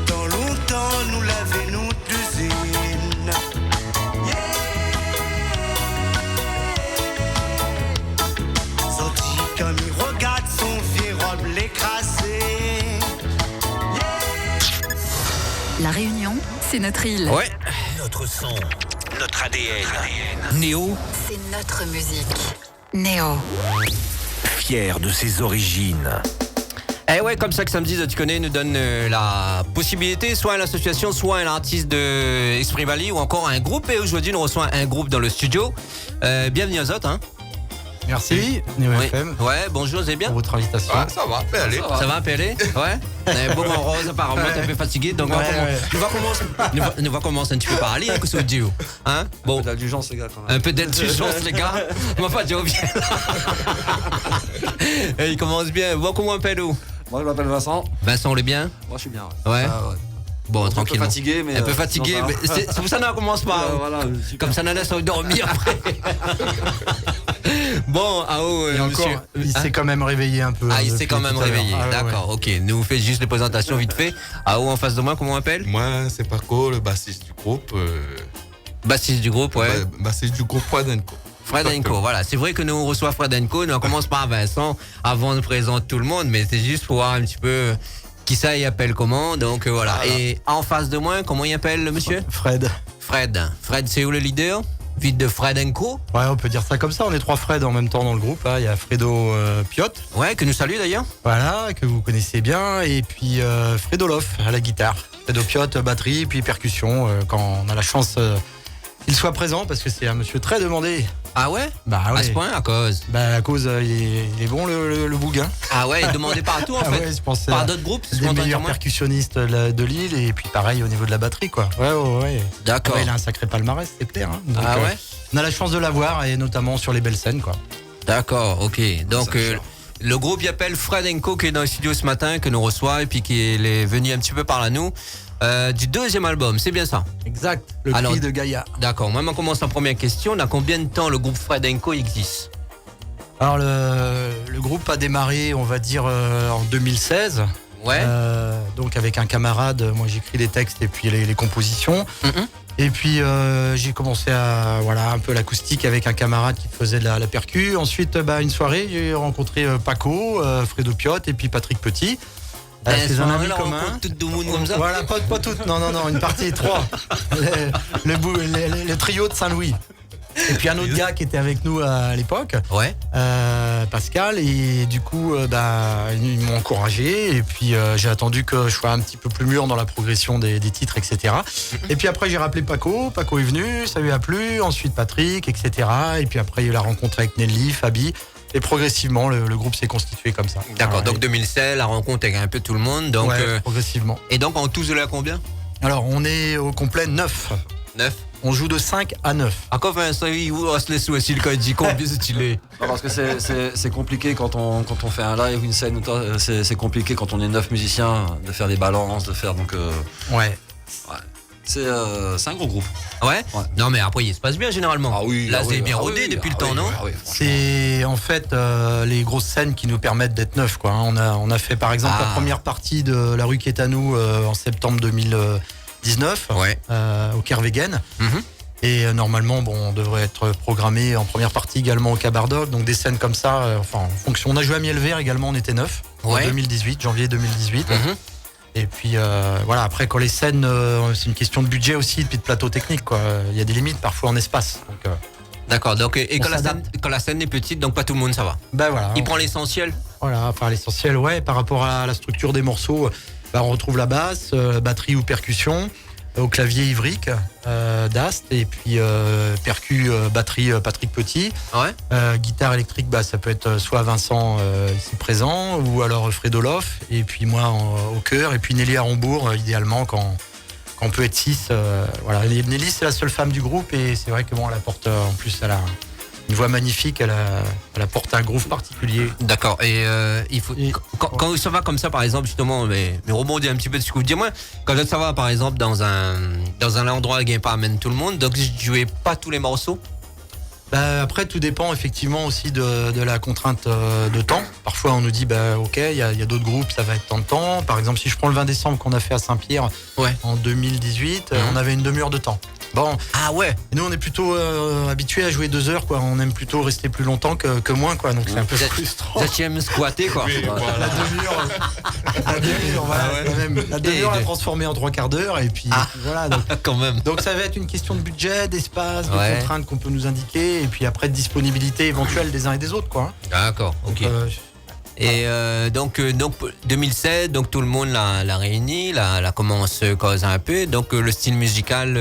Dans longtemps, nous l'avons nous d'usine. Sorti comme il regarde son vieux robe l'écraser. La Réunion, c'est notre île. Ouais, Notre son, notre ADN. Néo, C'est notre musique. Néo. Fier de ses origines. eh ouais, comme ça que Samedi, tu connais, nous donne la possibilité, soit à l'association, soit à l'artiste de Esprit Valley, ou encore à un groupe. Et aujourd'hui, nous recevons un groupe dans le studio. Bienvenue aux autres, hein. Merci, Néo Oui. FM, Ouais, bonjour, c'est bien. pour votre invitation. Ça va, allez. Ça va, PLé? Ouais. Bon, en rose, apparemment, t'es un peu fatigué, donc nous va commencer un petit peu par Ali, hein, que c'est Dieu. Hein? Bon. D'indulgence, les gars, quand même. Un peu d'indulgence, les gars. On va pas dire bien là. Et il commence bien. Bon, comment on appelle où? Moi, je m'appelle Vincent. Vincent, on est bien? Moi, je suis bien. Ouais. Ouais. Bon, Un peu tranquillement. fatigué, mais. Un peu fatigué, sinon, ça mais va. c'est pour ça qu'on commence pas. Voilà, super. Comme ça, Nana, ça va dormir après. Bon, ah oh, Et encore, monsieur. il Hein? s'est quand même réveillé un peu. Ah, il depuis s'est quand même tout à l'heure. réveillé. Ah, ouais, D'accord, ok. Nous faites juste les présentations vite fait. Ah oh, en face de moi, comment on appelle? Moi, c'est Paco, le bassiste du groupe. Bassiste du groupe, ouais. Bassiste du groupe Fred&Co. Fred Co, voilà. C'est vrai que nous on reçoit Fred Co. Nous on commence par Vincent avant de présenter tout le monde, mais c'est juste pour voir un petit peu qui ça y appelle comment. Donc voilà. Et en face de moi, comment il appelle le monsieur? Fred. Fred. Fred, c'est où le leader? Vite de Fred Co. Ouais, on peut dire ça comme ça. On est 3 Fred en même temps dans le groupe. Hein. Il y a Fredo Piot, Ouais, que nous salue d'ailleurs. voilà, que vous connaissez bien, et puis Fredo Loff à la guitare. Fredo Piot, batterie, puis percussion. Quand on a la chance qu'il soit présent, parce que c'est un monsieur très demandé. Ah ouais? Bah À ouais. ce point, à cause. Bah à cause, il est bon le bouguin. Ah ouais, il est demandé partout en Ah fait. ouais, je pense Par d'autres groupes, des meilleurs spontanément. percussionnistes de l'île, et puis pareil au niveau de la batterie, quoi. Ouais. D'accord. Ouais, il a un sacré palmarès, c'est clair. Hein. Donc, Ah ouais? on a la chance de l'avoir, et notamment sur les belles scènes, quoi. D'accord, ok. Donc le groupe il appelle Fred Co qui est dans le studio ce matin, que nous reçoit et puis qui est venu un petit peu par là nous. Du deuxième album, c'est bien ça? Exact, le Alors, cri de Gaïa. D'accord, moi on commence en première question. Dans combien de temps le groupe Fred Co existe? Alors le groupe a démarré, on va dire, en 2016. Ouais. Donc avec un camarade, moi j'écris les textes et puis les compositions. Mhm. Et puis j'ai commencé à un peu l'acoustique avec un camarade qui faisait de la percu. Ensuite, une soirée, j'ai rencontré Paco, Fredo Piot et puis Patrick Petit. C'est un ami commun. Toute de monde comme ça. Voilà, pas toutes. Non, une partie 3. Le trio de Saint-Louis. Et puis un autre gars qui était avec nous à l'époque, Ouais. Pascal, et du coup ils m'ont encouragé, et puis j'ai attendu que je sois un petit peu plus mûr dans la progression des titres, etc. Et puis après j'ai rappelé Paco est venu, ça lui a plu, ensuite Patrick, etc. Et puis après il y a eu la rencontre avec Nelly, Fabi, et progressivement le groupe s'est constitué comme ça. D'accord, Voilà. donc 2016, la rencontre avec un peu tout le monde. Donc, Ouais, progressivement. et donc en tous de là combien? Alors on est au complet 9. 9. On joue de 5 à 9. Encore Vincent, il se laisse aussi quand il dit combien c'est il est. Non, parce que c'est compliqué quand on fait un live, une scène, c'est compliqué quand on est 9 musiciens de faire des balances, de faire donc. Ouais. C'est un gros groupe. Ouais? Ouais. Non mais après il se passe bien généralement. Ah oui. Là ah c'est oui, bien ah rodé oui, depuis ah le temps, oui, non? ah oui, franchement. C'est en fait les grosses scènes qui nous permettent d'être neufs, quoi. On a fait par exemple la première partie de La rue qui est à nous en septembre 2019 Ouais. au Kervegen. Mhm. Et normalement, on devrait être programmé en première partie également au Cabardoc. Donc des scènes comme ça, en fonction. On a joué à Miel Vert également, on était 9 Ouais. en 2018, janvier 2018. Mhm. Et puis après quand les scènes, c'est une question de budget aussi, puis de plateau technique, quoi. Il y a des limites parfois en espace. Donc D'accord, donc et On quand s'adapte. la scène est petite, donc pas tout le monde ça va. voilà. Il prend l'essentiel. Voilà, par l'essentiel, ouais, par rapport à la structure des morceaux, on retrouve la basse, batterie ou percussion, au clavier Ivric, Dast, et puis percu, batterie Patrick Petit, Ouais. guitare électrique, ça peut être soit Vincent ici présent, ou alors Fredo Loff, et puis moi au chœur, et puis Nelly à Rambourg, idéalement quand on peut être 6. Voilà. Nelly, c'est la seule femme du groupe, et c'est vrai que elle apporte, en plus, elle a une voix magnifique, elle apporte un groove particulier. D'accord. Et il faut quand ça va comme ça, par exemple, justement, mais rebondir un petit peu de ce que vous dites. Moi, quand ça va, par exemple, dans un endroit qui pas amène tout le monde, donc je jouais pas tous les morceaux. Après, tout dépend effectivement aussi de la contrainte de temps. Parfois, on nous dit, ok, il y a d'autres groupes, ça va être tant de temps. Par exemple, si je prends le 20 décembre qu'on a fait à Saint-Pierre en 2018, on avait une demi-heure de temps. Bon, Ah ouais. nous, on est plutôt habitués à jouer 2 heures, quoi. On aime plutôt rester plus longtemps que moins, quoi. Donc, c'est un peu frustrant. Ça, tu aimes squatter, quoi. Oui, voilà. La demi-heure, voilà, quand même. La demi-heure à transformer en 3 quarts d'heure, et puis voilà. Donc, Quand même. donc ça va être une question de budget, d'espace, de Ouais. contraintes qu'on peut nous indiquer, et puis après de disponibilité éventuelle des uns et des autres, quoi. D'accord, ok. Et donc 2007, donc tout le monde l'a réuni, la commence cause un peu. Donc le style musical.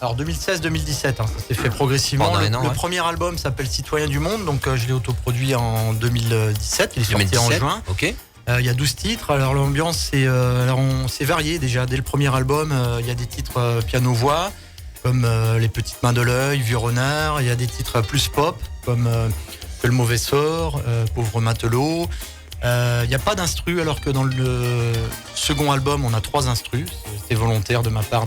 Alors 2016-2017, ça s'est fait progressivement. Pendant un an, le ouais. premier album s'appelle Citoyen du Monde, donc je l'ai autoproduit en 2017, il est sorti 2017, en juin. Ok. Il y a 12 titres, alors l'ambiance c'est varié déjà. Dès le premier album, il y a des titres piano-voix, comme Les Petites Mains de l'œil, Vieux Renard. Il y a des titres plus pop, comme Que le mauvais sort, Pauvre matelot. Il n'y a pas d'instru, alors que dans le second album, on a 3 instrus. C'était volontaire de ma part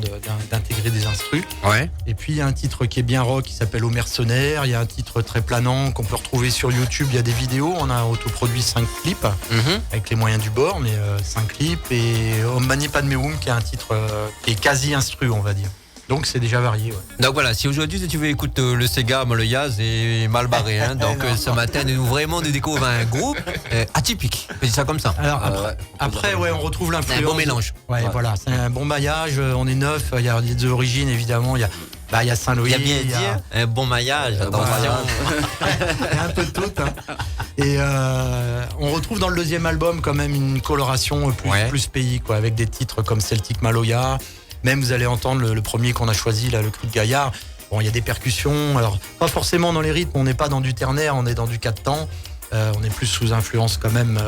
d'intégrer des instrus. Ouais. Et puis il y a un titre qui est bien rock qui s'appelle Aux Mercenaires. Il y a un titre très planant qu'on peut retrouver sur YouTube. Il y a des vidéos. On a autoproduit 5 clips avec les moyens du bord, mais 5 clips. Et Om Mani Padme Hum, qui est un titre qui est quasi instru, on va dire. Donc c'est déjà varié. Ouais. Donc voilà, si aujourd'hui tu veux écouter le Sega, le Yaz est mal barré. Hein. Donc ce matin, nous découvrons un groupe atypique. Je dis ça comme ça. Alors après, on retrouve C'est l'influence. un bon mélange. Ouais, voilà, c'est un bon maillage. On est 9. Il y a des origines évidemment. Il y a Saint-Louis. Il y a bien dit, un bon maillage. Attention. Il y a un peu de tout. Hein. Et on retrouve dans le deuxième album quand même une coloration plus pays, quoi, avec des titres comme Celtic Maloya. Même vous allez entendre le premier qu'on a choisi, là, le Cri de Gaillard. Bon, il y a des percussions. Alors, pas forcément dans les rythmes. On n'est pas dans du ternaire, on est dans du 4/temps. On est plus sous influence quand même.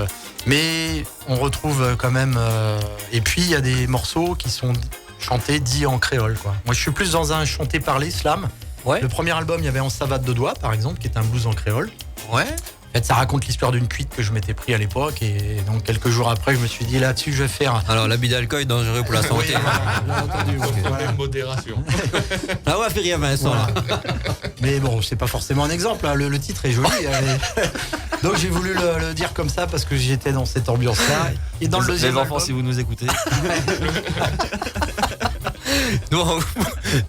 Mais on retrouve quand même. Et puis, il y a des morceaux qui sont chantés, dits en créole, quoi. Moi, je suis plus dans un chanté-parlé, slam. Ouais. Le premier album, il y avait En savate de doigts, par exemple, qui est un blues en créole. Ouais. En fait, ça raconte l'histoire d'une cuite que je m'étais pris à l'époque. Et donc, quelques jours après, je me suis dit, là-dessus, je vais faire. Alors l'abus d'alcool est dangereux pour la santé. Bien entendu, voilà. Avec modération. Ah ouais, fait rien Vincent là. Mais bon, c'est pas forcément un exemple. Hein. Le titre est joli. Donc, j'ai voulu le dire comme ça parce que j'étais dans cette ambiance-là. Et dans le deuxième Les enfants, album, si vous nous écoutez. Donc,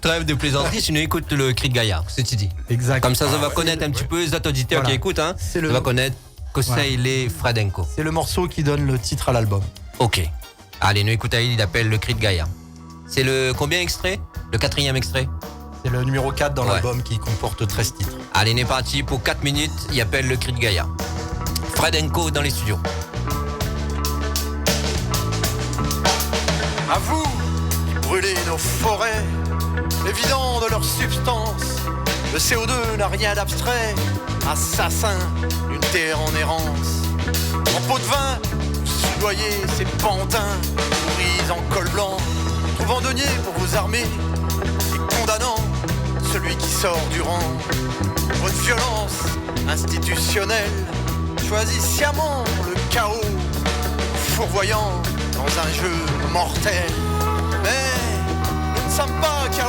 trêve de plaisanterie, si nous écoute le Cri de Gaillard, c'est dit. exact. Comme ça va connaître un petit peu les auditeurs Voilà. qui écoutent, hein. C'est Ça va connaître Kosei les Fradenko. C'est le morceau qui donne le titre à l'album. Ok. Allez, nous écoutons, il appelle le Cri de Gaillard. C'est le combien extrait? Le 4e extrait? C'est le numéro 4 dans Ouais. l'album qui comporte 13 titres. Allez, on est parti pour 4 minutes, il appelle le Cri de Gaillard. Fradenko dans les studios. À vous qui brûlez nos forêts, les vidant de leur substance. Le CO2 n'a rien d'abstrait, assassin d'une terre en errance. En pot de vin, vous soudoyez ces pantins, nourris en col blanc, trouvant denier pour vous armer et condamnant celui qui sort du rang. Pour une violence institutionnelle, choisit sciemment le chaos, fourvoyant dans un jeu mortel. Mais nous ne sommes pas chaos.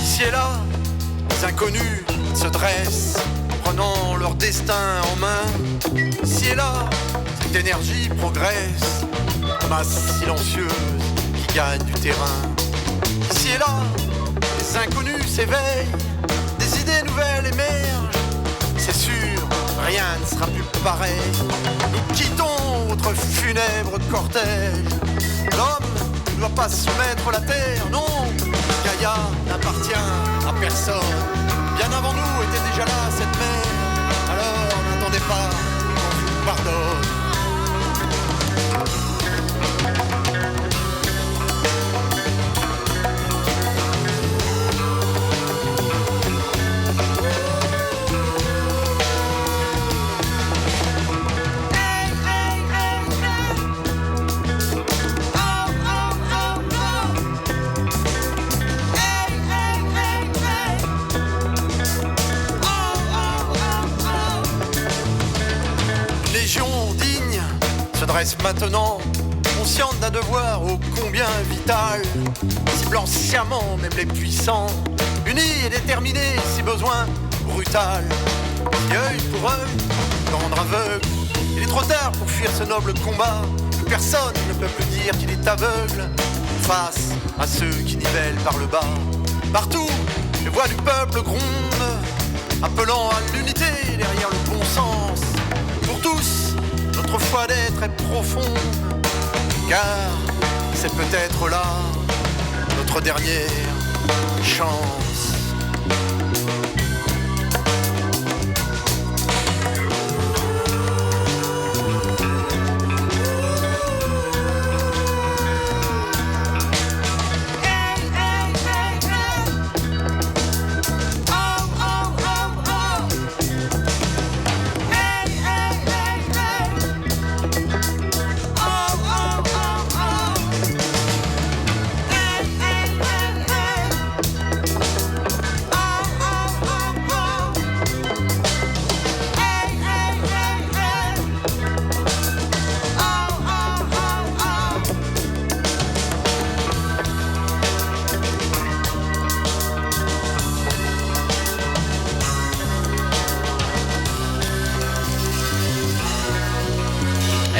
Ici et là, les inconnus se dressent, prenant leur destin en main. Ici et là, cette énergie progresse, masse silencieuse qui gagne du terrain. Ici et là, les inconnus s'éveillent, des idées nouvelles émergent. C'est sûr, rien ne sera plus pareil. Nous quittons votre funèbre cortège. L'homme ne doit pas soumettre la terre, non. Gaïa n'appartient à personne. Bien avant nous était déjà là cette mer. Alors n'attendez pas qu'on vous pardonne. Serait-ce maintenant consciente d'un devoir ô combien vital, ciblant sciemment même les puissants, unis et déterminés si besoin, brutal. Si œil pour œil, rendre aveugle, il est trop tard pour fuir ce noble combat. Personne ne peut plus dire qu'il est aveugle face à ceux qui nivellent par le bas. Partout, les voix du peuple grondent, appelant à l'unité derrière le bon sens. Pour tous, notre foi d'être est profonde, car c'est peut-être là notre dernière chance.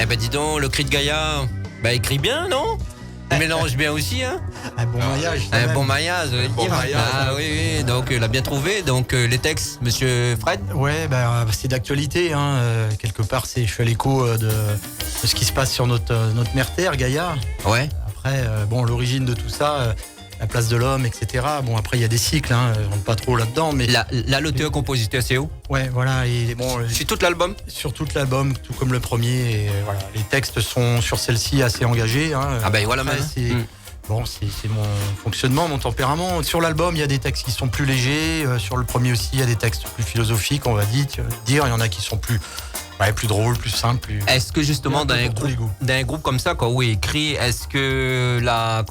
Eh ben dis donc, le cri de Gaïa, bah il crie bien, non? Il mélange bien aussi, hein? Un bon maillage. quand Un même. bon maillage, je veux bon dire. maillage. Ah oui, oui, donc il a bien trouvé. Donc les textes, monsieur Fred? Ouais, c'est d'actualité. Hein. Quelque part, je fais l'écho de ce qui se passe sur notre mère Terre, Gaïa. Ouais. Après, l'origine de tout ça, la place de l'homme, etc. Bon, après, il y a des cycles, hein, on rentre pas trop là-dedans. Mais Là, l'auteur-compositeur, c'est où? ouais, voilà. Et bon, Sur tout l'album? sur tout l'album, tout comme le premier. Et voilà, les textes sont sur celle-ci assez engagés. Hein. Ah ben voilà, Après, même. c'est- Bon, c'est mon fonctionnement, mon tempérament. Sur l'album, il y a des textes qui sont plus légers. Sur le premier aussi, il y a des textes plus philosophiques, on va dire. Il y en a qui sont plus drôles, plus simples. Est-ce que justement Il y a un peu pour tous les goûts. dans un groupe comme ça, quand oui écrit, est-ce que la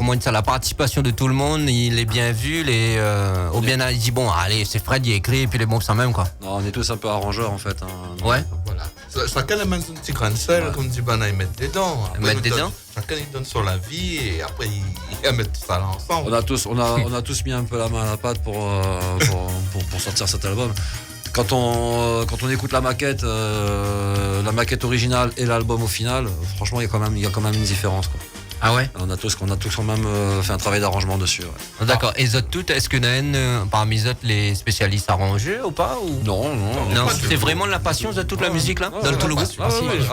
participation de tout le monde, il est bien vu, ou bien il dit bon, allez, c'est Fred, il écrit et puis les bons ça même quoi. Non, on est tous un peu arrangeurs en fait. Hein. Ouais. Voilà. Chacun amène son petit grain de sel, Ouais. comme dit Bana, ils mettent dedans. Après, Mettre ils nous dedans. donnent- Chacun il donne sur la vie et après ils mettent tout ça là ensemble. On a tous mis un peu la main à la pâte pour sortir cet album. Quand on écoute la maquette originale et l'album au final, franchement, il y a quand même une différence. Quoi. Ah ouais. On a tous quand même fait un travail d'arrangement dessus. Ouais. D'accord. Et les autres toutes, est-ce que parmi les autres les spécialistes arrangés ou pas ou... Non. Non, pas c'est du tout. vraiment de la passion de toute la musique là, dans tout le groupe.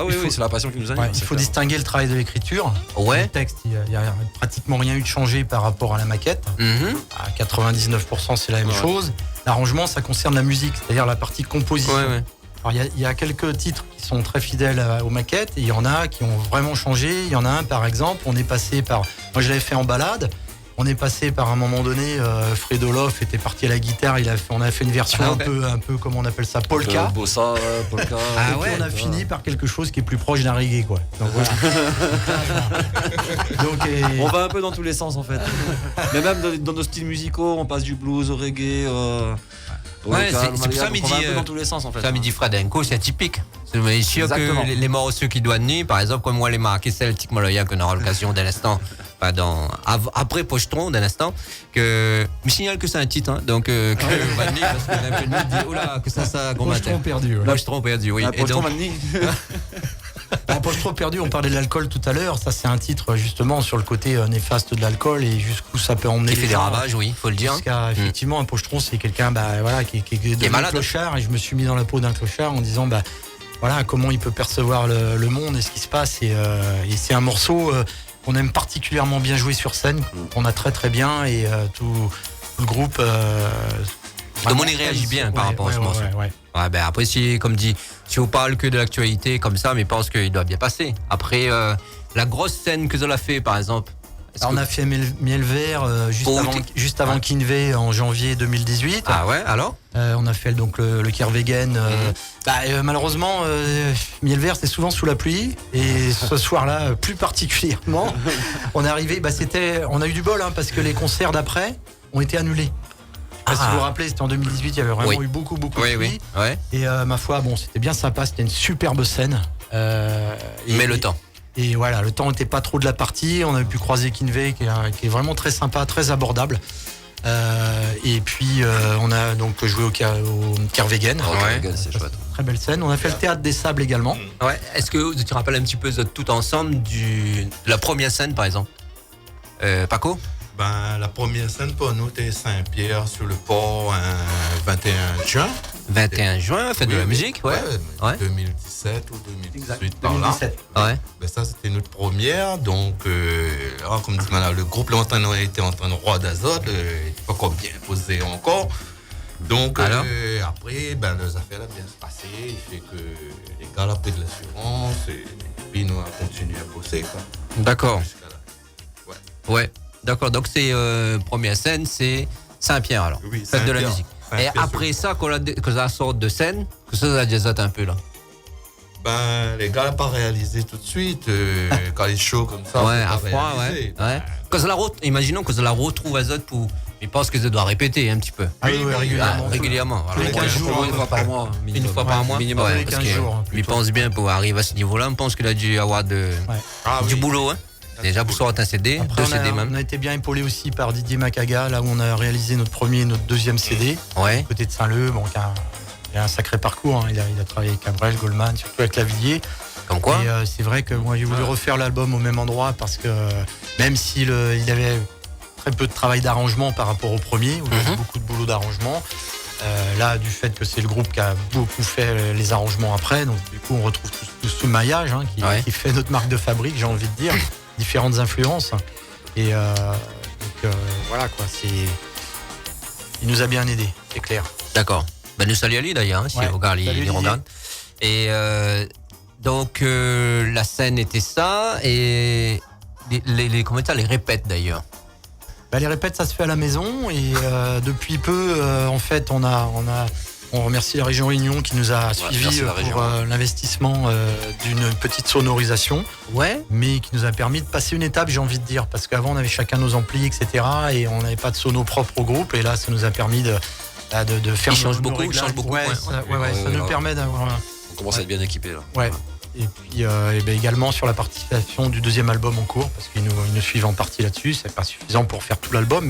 Oui, c'est la passion qui nous anime. Ouais, il faut distinguer le travail de l'écriture. Ouais. Le texte, il y a pratiquement rien eu de changé par rapport à la maquette. Mhm. À 99%, c'est la même Ouais. chose. L'arrangement, ça concerne la musique, c'est-à-dire la partie composition. Ouais. Alors, il y a quelques titres qui sont très fidèles aux maquettes et il y en a qui ont vraiment changé. Il y en a un, par exemple, on est passé par... Moi, je l'avais fait en balade. On est passé par un moment donné, Fredo Loff était parti à la guitare. On a fait une version Ah ouais. un peu, comment on appelle ça, polka. Bossa, polka. Ah Et puis ouais. on a fini par quelque chose qui est plus proche d'un reggae, quoi. Donc voilà. Donc, On va un peu dans tous les sens en fait. Mais même dans nos styles musicaux, on passe du blues au reggae. Au Ouais, local, c'est au pour ça, malgache, midi, on va un peu dans tous les sens en fait. Ça me dit Fradenko, c'est typique. C'est sûr Exactement. que les morceaux qui doivent venir, par exemple, comme moi, les marqués celtiques Maloya, qu'on aura l'occasion d'un instant, après Pochetron, d'un instant, que. Je me signale que c'est un titre, hein, donc, que va venir, parce que d'un peu de nuit, dit, oh là, que ça, gros matin. Pochetron perdu. Ouais. Pochetron perdu, oui. Ah, Et donc, Pochetron perdu, on parlait de l'alcool tout à l'heure. Ça, c'est un titre justement sur le côté néfaste de l'alcool et jusqu'où ça peut emmener qui les fait des gens. ravages, oui, faut le dire. Jusqu'à, effectivement, un pochetron, c'est quelqu'un qui est devenu malade. clochard. Et je me suis mis dans la peau d'un clochard en disant voilà, comment il peut percevoir le monde et ce qui se passe. Et c'est un morceau qu'on aime particulièrement bien jouer sur scène, qu'on a très très bien. Et tout le groupe. Tout le monde y réagit bien par rapport à ce morceau. Ouais. Ouais, ben après, si, comme dit, si on parle que de l'actualité comme ça, mais je pense qu'il doit bien passer. Après, la grosse scène que Zola fait, par exemple. Alors, on a fait Miel Vert Oh, juste avant Kinvey en janvier 2018. Ah ouais, alors On a fait donc le Kervegen. Malheureusement, Miel Vert, c'est souvent sous la pluie. Et ce soir-là, plus particulièrement, on est arrivé. On a eu du bol parce que les concerts d'après ont été annulés. Je sais pas si vous vous rappelez, c'était en 2018, il y avait vraiment eu beaucoup de pluie. Ouais. Et ma foi, c'était bien sympa, c'était une superbe scène. Mais le temps. Et voilà, le temps n'était pas trop de la partie. On avait pu croiser Kinvey, qui est vraiment très sympa, très abordable. Et puis on a donc joué au Kervegen. C'est chouette. Très belle scène. On a fait le théâtre des Sables également. Ouais. Est-ce que tu te rappelles un petit peu tout ensemble de la première scène, par exemple Paco? Ben, la première scène pour nous, c'était Saint-Pierre sur le port, 21 juin. 21 juin, fête de la musique, ouais. Ouais. 2017 ou 2018, Exact, par là. 2017. Ouais. Ben, ça, c'était notre première. Donc, comme dit Madame, le groupe était en train de roi d'azote, il n'était pas encore bien posé encore. Donc, Alors après, ben, les affaires ont bien se passer. Il fait que les gars ont pris de l'assurance et puis nous avons continué à bosser. Quoi. D'accord. Jusqu'à là. Ouais. D'accord. Donc, c'est première scène, c'est Saint-Pierre, alors. Oui, Fête de la Saint-Pierre. musique. Saint-Pierre Et après ça, que ça sorte de scène, que ça jazzote un peu, là. Ben, les gars n'ont pas réalisé tout de suite. Quand les shows comme ça, Ouais, c'est à pas froid, réalisé. ouais. Imaginons que ça la retrouve à Zot pour. Il pense que ça doit répéter un petit peu. Ah oui, régulièrement. Régulièrement. Voilà. Tous les 15 jours, Une fois par mois. Une fois par mois. Minimum. Ouais, les parce 15 que jours, il pense bien pour arriver à ce niveau-là. Je pense qu'il a dû avoir Ah du oui. boulot. Hein. Déjà pour sortir un CD, Après, deux CD on même. a été bien épaulé aussi par Didier Macaga, là où on a réalisé notre premier et notre deuxième CD, Ouais. côté de Saint-Leu. Bon, il a un sacré parcours, hein. Il a travaillé avec Cabrel, Goldman, surtout avec Lavilliers. Comme quoi. Et c'est vrai que moi j'ai voulu refaire l'album au même endroit parce que même s'il il avait très peu de travail d'arrangement par rapport au premier, où il y avait beaucoup de boulot d'arrangement, là du fait que c'est le groupe qui a beaucoup fait les arrangements après, donc du coup on retrouve tout ce maillage, hein, qui fait notre marque de fabrique, j'ai envie de dire, différentes influences. Et donc voilà quoi, il nous a bien aidé, c'est clair. D'accord. Ben, nous saluons Ali d'ailleurs, hein, si Ouais, vous regardez salut, les Didier. regarde. Et donc la scène était ça et comment dire, les répètes d'ailleurs. Bah, les répètes, ça se fait à la maison et depuis peu, en fait, on remercie la région Réunion qui nous a suivis merci la pour région. l'investissement d'une petite sonorisation, Ouais. mais qui nous a permis de passer une étape, j'ai envie de dire, parce qu'avant on avait chacun nos amplis, etc. et on n'avait pas de sono propre au groupe, et là ça nous a permis de faire Il change nos beaucoup, réglages. il change beaucoup, Ouais, ouais. ça nous permet d'avoir On commence à être bien équipé là. ouais. Et puis et ben également sur la participation du deuxième album en cours, parce qu'ils nous suivent en partie là-dessus. C'est pas suffisant pour faire tout l'album,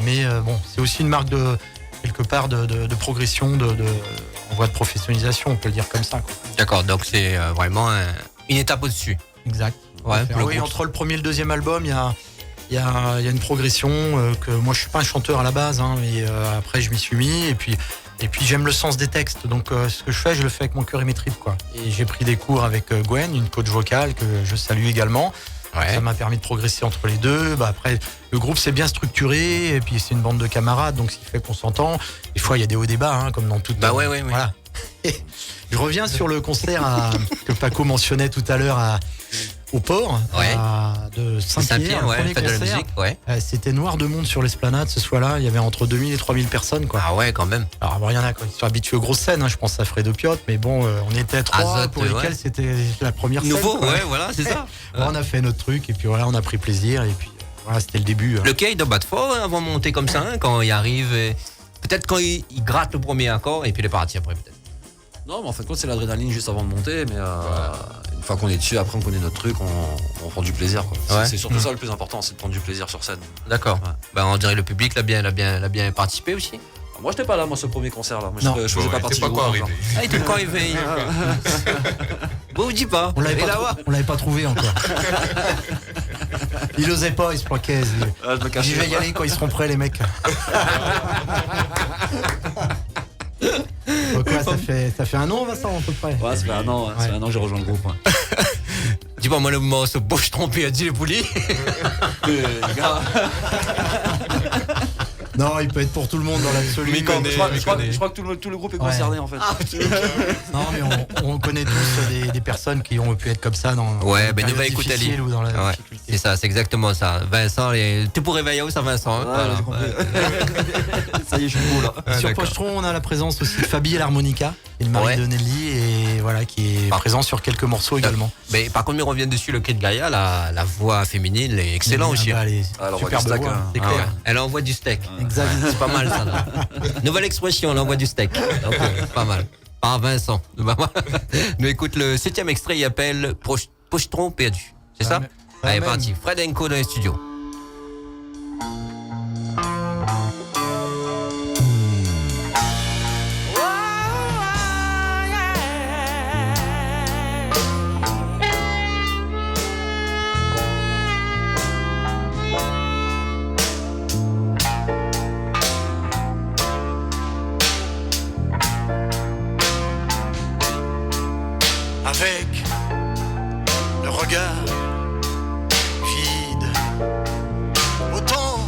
mais bon, c'est aussi une marque de quelque part de progression, en voie de professionnalisation, on peut le dire comme ça, quoi. D'accord, donc c'est vraiment une étape au-dessus. Exact. Ouais, Tout à fait. pour le Oui, groupe. entre le premier et le deuxième album, il y a une progression que moi je suis pas un chanteur à la base, hein, mais après je m'y suis mis et puis j'aime le sens des textes, donc ce que je fais, je le fais avec mon cœur et mes tripes, quoi. Et j'ai pris des cours avec Gwen, une coach vocale que je salue également. Ouais. Ça m'a permis de progresser entre les deux. Bah, après, le groupe s'est bien structuré et puis c'est une bande de camarades, donc ce qui fait qu'on s'entend. Des fois, il y a des hauts et des bas, hein, comme dans toute. Bah ouais. Voilà. Et je reviens sur le concert que Paco mentionnait tout à l'heure au port Ouais. de Saint-Pierre, Saint-Pierre, le ouais, premier fête de la concert. musique, ouais. C'était noir de monde sur l'esplanade ce soir-là. Il y avait entre 2000 et 3000 personnes, quoi. Ah ouais, quand même. Alors, bon, il y en a qui sont habitués aux grosses scènes, hein, je pense à Fred Opiote, mais bon, on était trois Azot, pour ouais. lesquels c'était la première scène. Nouveau, quoi. ouais, voilà, c'est ça. Bon, on a fait notre truc et puis voilà, on a pris plaisir et puis voilà, c'était le début. Le quai doit battre fort avant de monter comme ça, hein, quand il arrive. Peut-être quand il gratte le premier accord et puis il est parti après, peut-être. Non, mais en fin de compte, c'est l'adrénaline juste avant de monter, mais une fois qu'on est dessus, après on connaît notre truc, on prend du plaisir, quoi. Ouais. C'est surtout ça le plus important, c'est de prendre du plaisir sur scène. D'accord. Ouais. Ben, on dirait le public l'a bien participé aussi. Moi, j'étais pas là, moi, ce premier concert là. Moi, Non. je faisais pas partie pas du quoi groupe. arrivé. Ah, il était encore arrivé. Bon, vous dis pas. On l'avait Et pas, là-bas. on l'avait pas trouvé encore. Il osait pas, il se planquait. Ah, je me cachais. J'y vais y aller quand ils seront prêts, les mecs. Donc, ouais, ça fait un an, Vincent, à peu près. Ouais, ça fait un an, ça fait un an que j'ai rejoint le groupe. Ouais. Dis-moi, moi, le moment se bouche trompé à dire les poulies. Non, il peut être pour tout le monde dans l'absolu. Mais connaît. Je crois que tout le groupe est concerné en fait. Non, mais on connaît tous des personnes qui ont pu être comme ça dans Ouais, une ben, nous période va écouter Ali. difficile ou dans la Ouais, difficulté. c'est ça, c'est exactement ça. Vincent, tu pourrais réveiller où ça, Vincent, hein, voilà. j'ai compris. Ça y est, je suis beau là. Sur d'accord. Pochetron, on a la présence aussi de Fabi à l'harmonica, et le mari Ouais. de Nelly, et voilà, qui est Par- présent sur quelques morceaux également. Mais par contre, mais on revient dessus, le cri de Gaïa, la voix féminine, elle est excellente aussi. Ah bah, elle est Ah, elle envoie superbe du steak, voix, hein. c'est Ah clair. ouais. Elle envoie du steak. Exact. C'est pas mal ça. Là. Nouvelle expression, elle envoie du steak. Donc, pas mal. Par Vincent. Nous écoute le 7e extrait, il appelle Pochetron perdu. C'est ça? mais- Allez, même. parti. Fred Enco dans les studios. Avec le regard vide, autant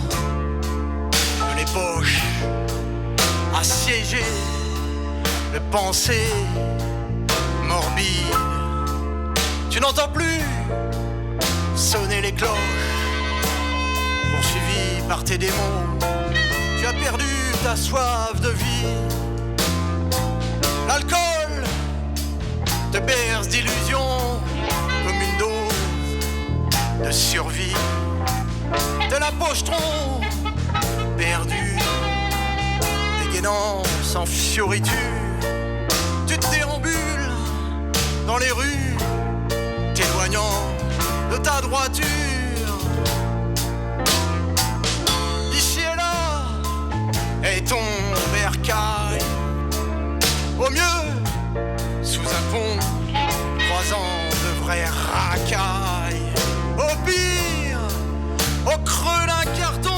de les poches assiégées de pensées morbides. Tu n'entends plus sonner les cloches, poursuivi par tes démons. Tu as perdu ta soif de vie. L'alcool te berce d'illusions comme une dose de survie. De la pochetron perdue, dégainant sans fioriture. Tu te déambules dans les rues, t'éloignant de ta droiture. Ici et là est ton bercail. Au mieux, sous un pont, croisant de vraies racailles. Au pire, au creux d'un carton.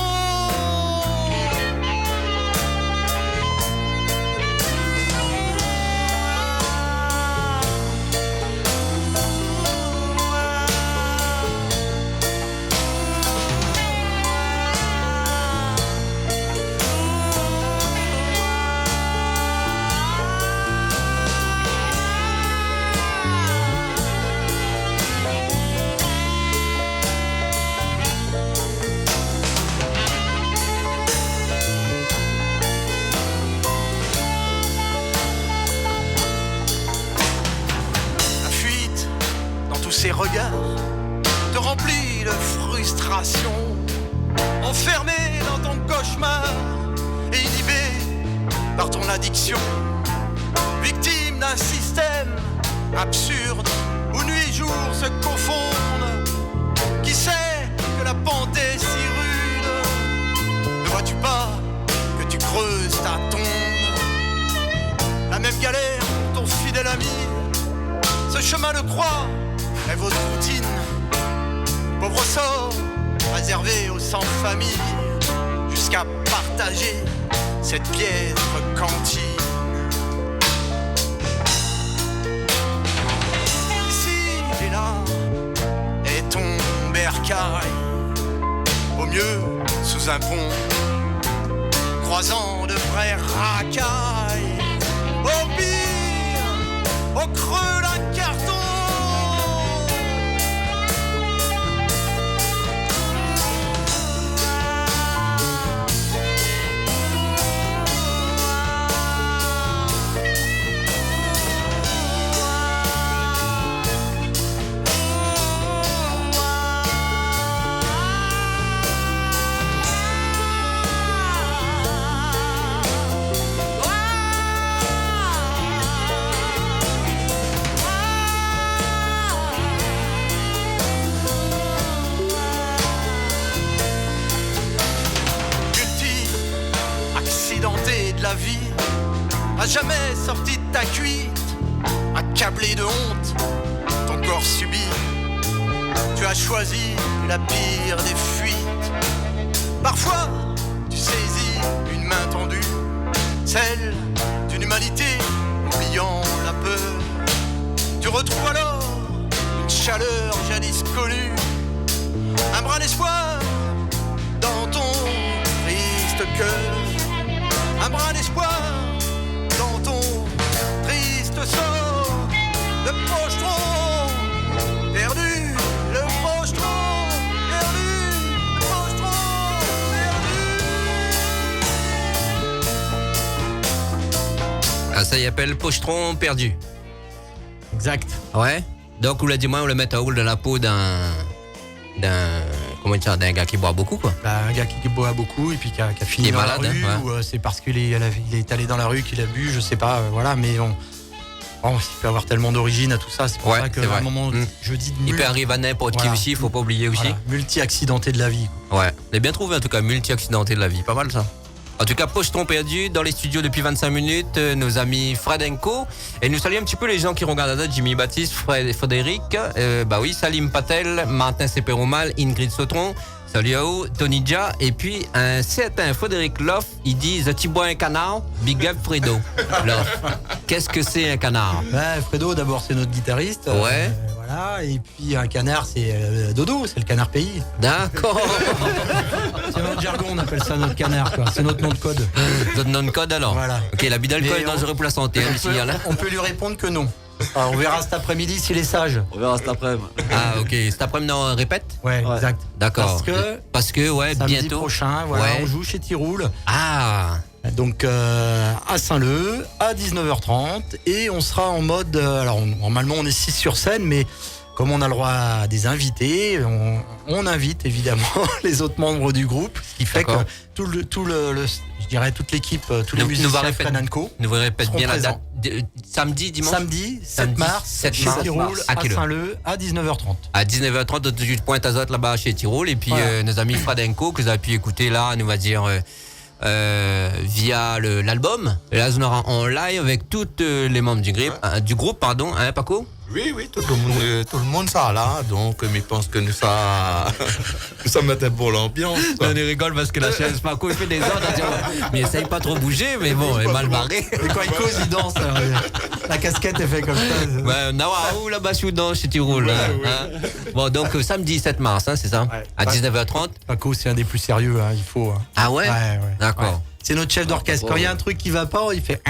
Ces regards te remplit de frustration, enfermé dans ton cauchemar et inhibé par ton addiction, victime d'un système absurde où nuit et jour se confondent. Qui sait que la pente est si rude? Ne vois-tu pas que tu creuses ta tombe? La même galère pour ton fidèle ami, ce chemin de croix est votre routine. Pauvre sort réservé aux sans-famille, jusqu'à partager cette piètre cantine. Ici et là est ton bercail. Au mieux sous un pont, croisant de vraies racailles. Au pire, au creux d'un carton. De la vie, à jamais sorti de ta cuite, accablé de honte, ton corps subit. Tu as choisi la pire des fuites. Parfois, tu saisis une main tendue, celle d'une humanité oubliant la peur. Tu retrouves alors une chaleur jadis connue, un brin d'espoir dans ton triste cœur. Un brin d'espoir dans ton triste sort. Le pochetron perdu, le pochetron perdu, le pochetron perdu. Ah, ça y appelle pochetron perdu. Exact. Ouais. Donc, vous l'a dit, moi, on le met à roule dans la peau comment dire, d'un gars qui boit beaucoup, quoi. Bah, un gars qui boit beaucoup et puis qui a fini Qui est dans malade, la rue, hein, ou c'est parce qu'il est allé dans la rue qu'il a bu, je sais pas, voilà, mais Bon, il peut avoir tellement d'origine à tout ça. C'est pour Ouais, ça que c'est vrai. à un moment, Mm. je dis Il peut arriver à n'importe qui Voilà. aussi, il faut pas oublier aussi. voilà, multi-accidenté de la vie. Ouais, on est bien trouvé en tout cas, multi-accidenté de la vie, pas mal ça. En tout cas, Pochetron perdu dans les studios depuis 25 minutes, nos amis Fred Co. Et nous saluons un petit peu les gens qui regardent là, Jimmy Baptiste, Frédéric, bah oui, Salim Patel, Martin Seperomal, Ingrid Sautron, salut à vous, Tony Dia, et puis un certain Frédéric Loff, il dit « Tu bois un canard ?» Big up Fredo. Loff, qu'est-ce que c'est un canard? Ouais, Fredo, d'abord, c'est notre guitariste. Ouais. Voilà. Et puis un canard, c'est Dodo, c'est le canard pays. D'accord. C'est notre jargon, on appelle ça notre canard, quoi. C'est notre nom de code. Votre nom de code alors? Voilà. Ok, l'abus d'alcool Mais est dangereux pour la santé, hein, le signal. Hein. On peut lui répondre que non. Alors, on verra cet après-midi s'il est sage. On verra cet après-midi. Ah ok, cet après-midi on répète? Ouais, Ouais. exact. D'accord. Parce que ouais, Samedi bientôt. prochain, voilà, Ouais. on joue chez Tiroul. Ah, Donc à Saint-Leu, à 19h30. Et on sera en mode... normalement, on est 6 sur scène, mais comme on a le droit à des invités, on invite évidemment les autres membres du groupe. Ce qui fait que D'accord. je dirais toute l'équipe, tous les Nous musiciens va de répéter. Fred & Co. nous vous répète seront bien la présents. date. Samedi, dimanche. Samedi 7 Samedi, mars, 7 chez mars. Tiroul, À à quelle heure? Saint-Leu, à 19h30. À 19h30, tout de suite Pointe Azote là-bas chez Tyrol. Et puis Voilà. nos amis Fred & Co que vous avez pu écouter là, nous va dire via l'album. Et là, on aura en live avec tous les membres du groupe, pardon, hein, Paco? Oui, tout le monde ça là, donc je pense que nous ça, ça mettait pour l'ambiance. On rigole parce que la chaise Paco il fait des ordres, mais il essaye pas trop bouger, mais bon, il est mal barré. Et quand il cause, il danse. Alors, la casquette est faite comme ça. Ouais, Nawaou là-bas dans chez Tyrol. Hein. Bon, donc samedi 7 mars, hein, c'est ça? Ouais. À 19h30. Paco, c'est un des plus sérieux, hein, il faut. Hein. Ah ouais? Ouais. D'accord. Ouais. C'est notre chef d'orchestre. Quand il y a un truc qui va pas, il fait.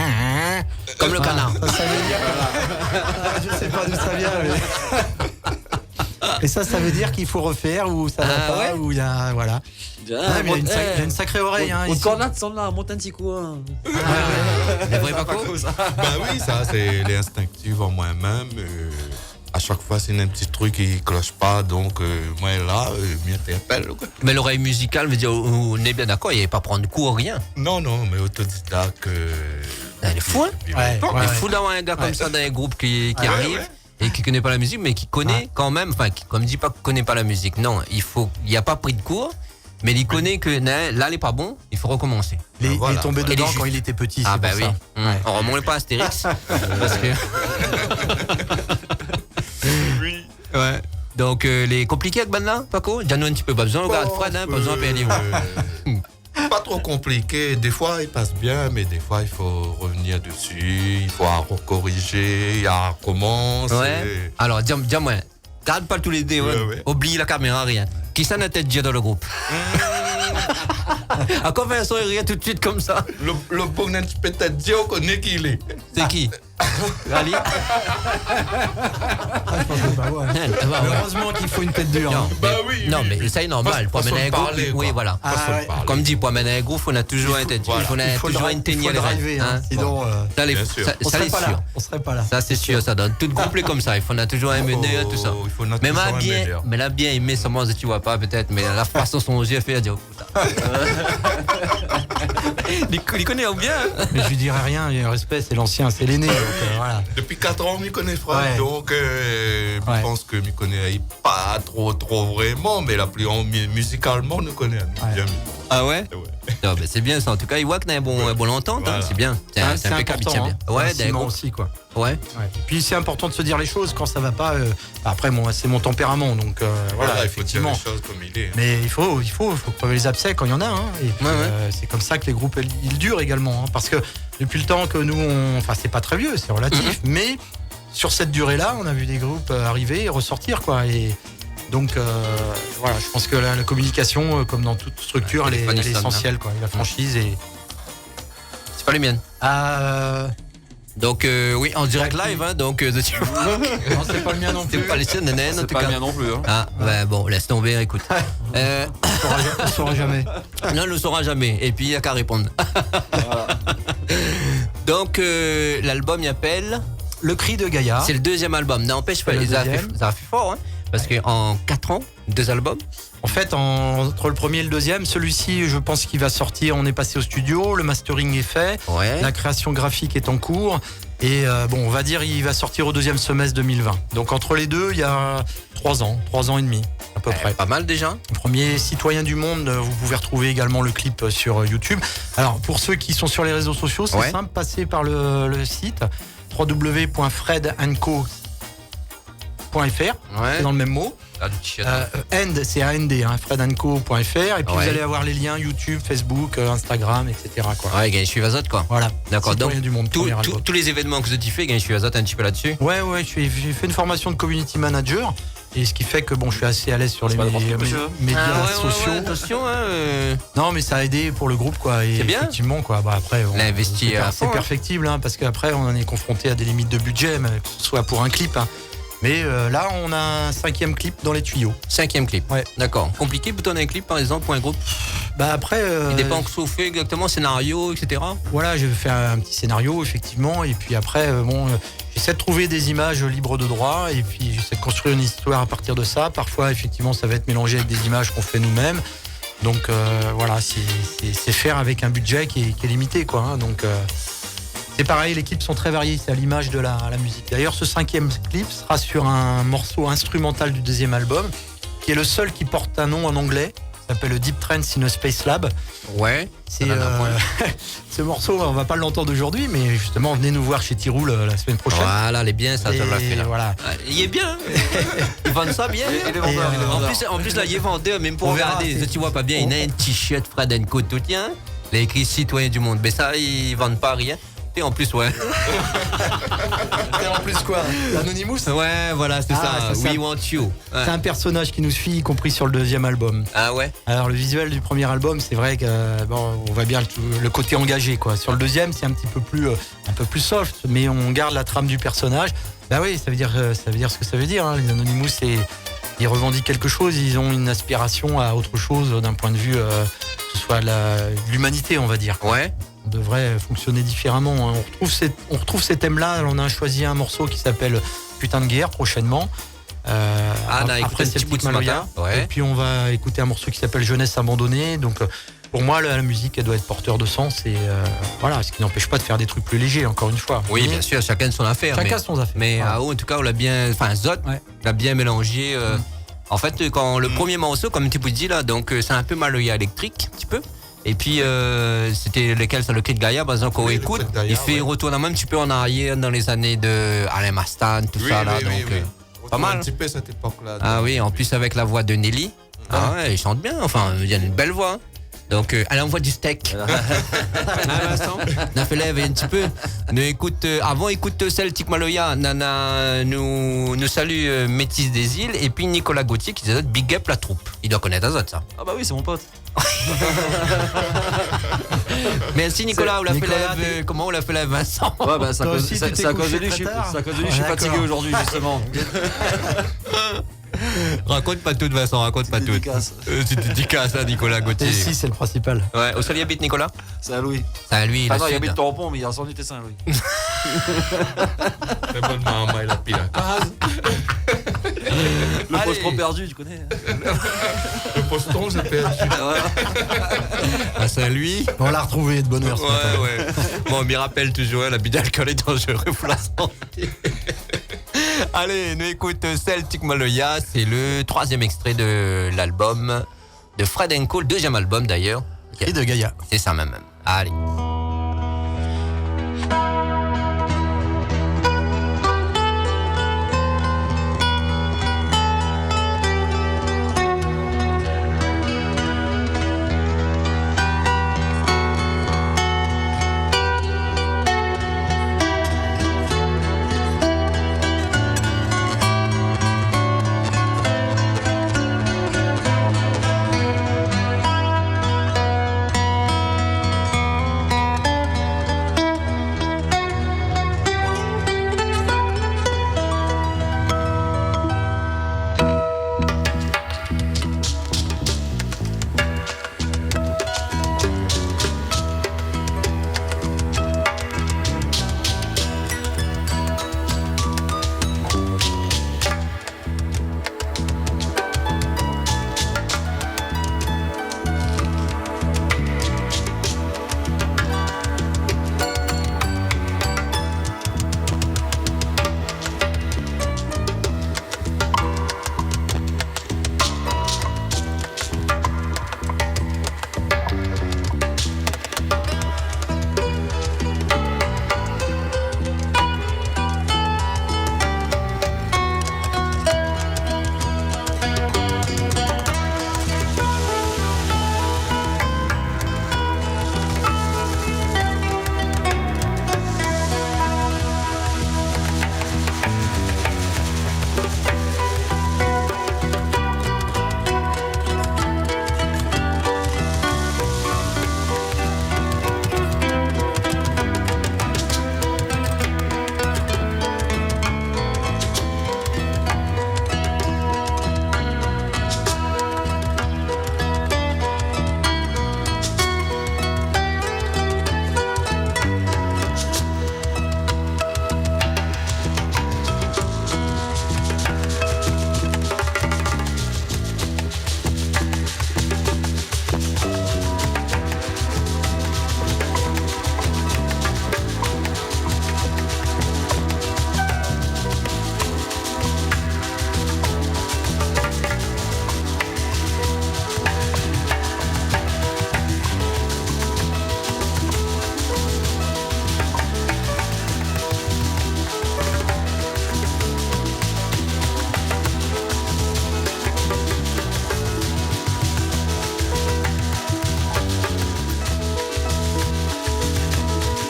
Comme le canard. Ça veut dire. Je sais pas d'où ça vient. Mais... Et ça veut dire qu'il faut refaire ou ça va Ah pas ouais ou il y a voilà. Ouais, mais il a une sacrée oreille. Hein, On ici. cornade son là, monte un petit coup. Hein. Les vrais Paco? Ben oui, ça c'est l'instinctif en moi-même. À chaque fois, c'est un petit truc qui cloche pas, donc moi là, m'interpelle. Mais l'oreille musicale veut dire, on est bien d'accord, il n'y avait pas prendre cours, rien. Non, mais autodidacte. Elle est fou, hein? Ouais, Il est fou d'avoir un gars comme ça dans un groupe qui arrive et qui connaît pas la musique, mais qui connaît quand même, enfin, comme dit pas qu'il connaît pas la musique, non, il a pas pris de cours, mais il connaît que là, il est pas bon, il faut recommencer. Il Voilà. est tombé Et dedans les quand justes. il était petit. Ah c'est bah pour oui. ça. Ouais. On remonte pas à Astérix. Parce que... Ouais. Donc les compliqués avec Banla, Paco? Dis-nous un petit peu, pas besoin, regarde Fred, hein, pas besoin de payer les Pas trop compliqué. Des fois, il passe bien, mais des fois, il faut revenir dessus. Il faut corriger, il recommence. Ouais. Alors, dis-moi, garde pas tous les dés, Ouais. oublie la caméra, rien. Qui ça n'a tête déjà dans le groupe? À quoi Vincent il rien tout de suite comme ça? Le bonnet peut-être dire qu'on connaît qui il est. C'est qui? Ali? Je pense que pas, ouais. Heureusement qu'il faut une tête dure. hein. Bah oui. Non, oui. mais ça est normal. Pour Façon mener un de groupe, parler, oui, quoi. voilà. Ah, Façon de ouais. parler. Comme dit, pour mener un groupe, on a toujours un tête. voilà. On a toujours une tenue à les driver, hein, sinon Ça, Bien sûr. on ça serait c'est pas sûr. là. On serait pas là. Ça, c'est sûr, ça donne. Tout groupe est comme ça. Il faut on a toujours un meneur, tout ça. Il faut notre Mais toujours un bien, meneur. mais là, bien aimé, seulement, tu vois pas, peut-être, mais la façon son yeux fait, dire, oh, putain. Il connaît bien. Hein. Mais je lui dirais rien, il y a un respect, c'est l'ancien, c'est l'aîné. Donc, voilà. Depuis 4 ans, je m'y connais Fred, Ouais. donc Ouais. je pense que je m'y connais pas trop vraiment, mais la plus musicalement, nous connaît bien. Ah ouais? Ouais. Non, mais c'est bien ça. En tout cas, il voit qu'il y a un bon entente. Voilà. Hein, c'est bien. C'est impeccable. Il tient bien. Ouais, Ouais, c'est d'un groupe. aussi quoi. Ouais. Ouais. Et puis c'est important de se dire les choses quand ça va pas. Après, moi, c'est mon tempérament, donc voilà, Voilà, il faut dire effectivement. les choses comme il est. Mais il faut crever les abcès quand il y en a. Hein. Et puis, Ouais, ouais. c'est comme ça que les groupes ils durent également. Hein. Parce que depuis le temps que nous, enfin c'est pas très vieux, c'est relatif, mais sur cette durée-là, on a vu des groupes arriver et ressortir quoi. Et donc voilà, je pense que la communication, comme dans toute structure, Ouais, elle est Téléphone, essentielle quoi. Et la franchise et C'est pas les miennes. ah Donc, oui, en direct live. Hein, donc, non, c'est pas le mien non plus. c'est pas les siennes, naine, en C'est tout pas cas. le mien non plus. Hein. Ah, ben bon, laisse tomber, écoute. On saura jamais. Non, on ne le saura jamais. Et puis, il n'y a qu'à répondre. Donc, l'album, il appelle. Le cri de Gaïa. C'est le deuxième album. N'empêche pas, C'est le ça a deuxième. fait fort. Hein. Parce qu'en 4 ans, 2 albums. En fait, entre le premier et le deuxième, celui-ci, je pense qu'il va sortir. On est passé au studio, le mastering est fait, Ouais. la création graphique est en cours. Et bon, on va dire il va sortir au deuxième semestre 2020. Donc entre les deux, il y a 3 ans et demi à peu près. Pas mal déjà. Premier citoyen du monde, vous pouvez retrouver également le clip sur YouTube. Alors pour ceux qui sont sur les réseaux sociaux, c'est Ouais. simple, passez par le site www.fredandco.fr, c'est dans le même mot. Ah, du t-shirt. End, c'est AND, fredandco.fr, et puis Ouais. vous allez avoir les liens YouTube, Facebook, Instagram, etc. Quoi. Ouais, Gagne Suivazot quoi. Voilà. D'accord, donc Citoyen du monde, premier album. tous les événements que tu fais, Gagne Suivazot un petit peu là-dessus. Ouais, j'ai fait une formation de community manager, et ce qui fait que bon, je suis assez à l'aise sur les pas n'importe quel monsieur. médias Ah, ouais, sociaux. attention, Non, mais ça a aidé pour le groupe, quoi. Et C'est bien. effectivement, quoi. Bah, après, L'investi à c'est fond, hein. perfectible, parce qu'après, on en est confronté à des limites de budget, mais que ce soit pour un clip. Mais là, on a un 5e clip dans les tuyaux. 5e clip. Ouais. D'accord. Compliqué pour tourner un clip par exemple pour un groupe. Bah après, Il dépend que ce qu'on fait exactement, scénario, etc. voilà, j'ai fait un petit scénario, effectivement, et puis après, j'essaie de trouver des images libres de droit, et puis j'essaie de construire une histoire à partir de ça. Parfois, effectivement, ça va être mélangé avec des images qu'on fait nous-mêmes. Donc voilà, c'est faire avec un budget qui est limité, quoi. Donc c'est pareil, les clips sont très variés, c'est à l'image de la musique. D'ailleurs, ce 5e clip sera sur un morceau instrumental du 2e album, qui est le seul qui porte un nom en anglais. Ça s'appelle Deep Trance in a Space Lab. Ouais. C'est Ça donne un point. ce morceau, on va pas l'entendre aujourd'hui, mais justement, venez nous voir chez Tiroul la semaine prochaine. Voilà, elle est bien, ça, Et ça l'a fait là. voilà. Il est bien. Ils vendent ça bien. Il est vendeur, il est vendeur. En plus, là, il est vendeur, même pour On verra, regarder. c'est- Si tu vois pas bien, il a un t-shirt Fred Co. tout tien. Il a écrit citoyen du monde. Mais ça, ils vendent pas rien. Et en plus, ouais. Et en plus quoi, l'Anonymous, Ouais, voilà, c'est Ah, ça. ça, We want you. Ouais. c'est un personnage qui nous suit, y compris sur le 2e album. Ah ouais. Alors le visuel du premier album, c'est vrai que bon, on voit bien le côté engagé, quoi. Sur le 2e, c'est un peu plus soft, mais on garde la trame du personnage. Bah oui, ça veut dire ce que ça veut dire. Les Anonymous, ils revendiquent quelque chose, ils ont une aspiration à autre chose d'un point de vue, que ce soit l'humanité, on va dire. Ouais. On devrait fonctionner différemment. On retrouve ces thèmes-là. On a choisi un morceau qui s'appelle Putain de guerre prochainement. on a écouté Après, un c'est petit le bout de ce Maloya. matin. Ouais. Et puis on va écouter un morceau qui s'appelle Jeunesse abandonnée. Donc pour moi, la musique, elle doit être porteur de sens. Et voilà, ce qui n'empêche pas de faire des trucs plus légers, encore une fois. Oui, Mais bien sûr, chacun son affaire. Chacun mais- son affaire. Mais Voilà. en tout cas, on l'a bien. Enfin, Zot, Ouais. l'a bien mélangé. En fait, quand le premier morceau, comme tu peux dire là, donc c'est un peu Maloya électrique, un petit peu. Et puis, c'était lequel, c'est le cri de Gaïa, par exemple, qu'on Oui, le écoute. cri de Gaïa, Il fait ouais. retournement un petit peu en arrière dans les années de Alain Mastan, tout ça là. Donc, pas mal. Un petit peu cette époque-là. ah oui, en plus avec la voix de Nelly. Ah ouais, il chante bien. Enfin, il y a une belle voix. hein. Donc, elle envoie du steak. Ah, Vincent, on a fait lève un petit peu. Nous écoute, écoute Celtic Maloya, Nana nous salue Métis des îles et puis Nicolas Gauthier qui dit Big Up la troupe. Il doit connaître Azot ça. Ah bah oui, c'est mon pote. Merci Nicolas, on l'a fait Nicolas, lève. Comment on l'a fait lève Vincent? Ouais, bah, c'est à Toi cause aussi, c'est- tu c'est t'es à cause de couché lui, je très suis tard. fatigué D'accord. aujourd'hui, justement. Raconte pas tout Vincent, raconte pas tout. Dédicace. C'est dédicace à Nicolas Gauthier. Et si, c'est le principal. Ouais, au Sali habite Nicolas? C'est à Louis. Ah lui, il Ah a non, il sud. habite Tampon, mais il a son unité Saint-Louis. Très bonne maman, il a pris la case. Le Allez. poste trop perdu, tu connais. Le poston, j'ai perdu. À Saint-Louis. On l'a retrouvé de bonne heure. ce matin. Ouais. Bon, on m'y rappelle toujours, l'abus d'alcool est dangereux pour la santé. Allez, nous écoute Celtic Maloya, c'est le 3e extrait de l'album de Fred Co, le 2e album d'ailleurs. Et de Gaïa. C'est ça même. Allez.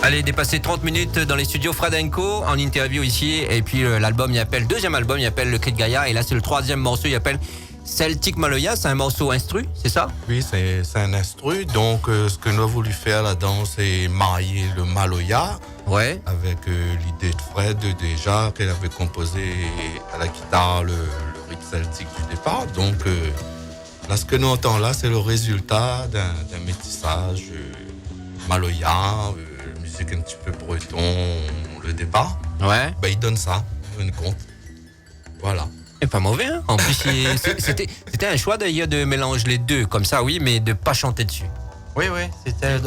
Allez, dépasser 30 minutes dans les studios Fradenco en interview ici. Et puis l'album, deuxième album, il appelle Le Cri de Gaïa. Et là, c'est le troisième morceau, il appelle Celtic Maloya. C'est un morceau instru, c'est ça? Oui, c'est un instru. Donc, ce que nous avons voulu faire là-dedans, c'est marier le Maloya Ouais. avec l'idée de Fred déjà, qu'elle avait composé à la guitare le rythme celtique du départ. Donc, là, ce que nous entendons là, c'est le résultat d'un métissage Maloya, musique un petit peu breton, le départ. Ouais. Ben, il donne ça, en fin de compte. Voilà. Et pas mauvais, hein. En plus, c'était un choix d'ailleurs de mélanger les deux, comme ça, oui, mais de pas chanter dessus. Oui, c'était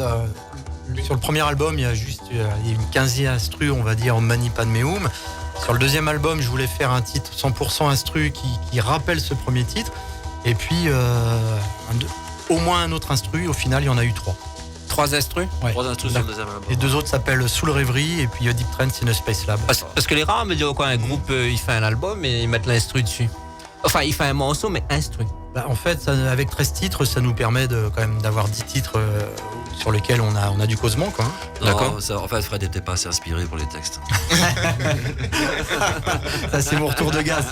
sur le premier album, il y a une quinzaine d'instrus, on va dire, en Mani Padme Hum. Sur le deuxième album, je voulais faire un titre 100% instru qui rappelle ce premier titre. Et puis, au moins un autre instru. Au final, il y en a eu 3. 3 instrus? Ouais. 3 instrus sur le deuxième album. Les 2 autres s'appellent Soul Reverie et puis Deep Trance in a Space Lab. Parce que les rares me disent quoi, un groupe, il fait un album et ils mettent l'instru dessus. Enfin, il fait un morceau, mais instru. Bah, en fait, avec 13 titres, ça nous permet quand même d'avoir 10 titres sur lesquels on a du causement, quoi. D'accord. En fait, Fred n'était pas assez inspiré pour les textes. Ça, c'est mon retour de gaz.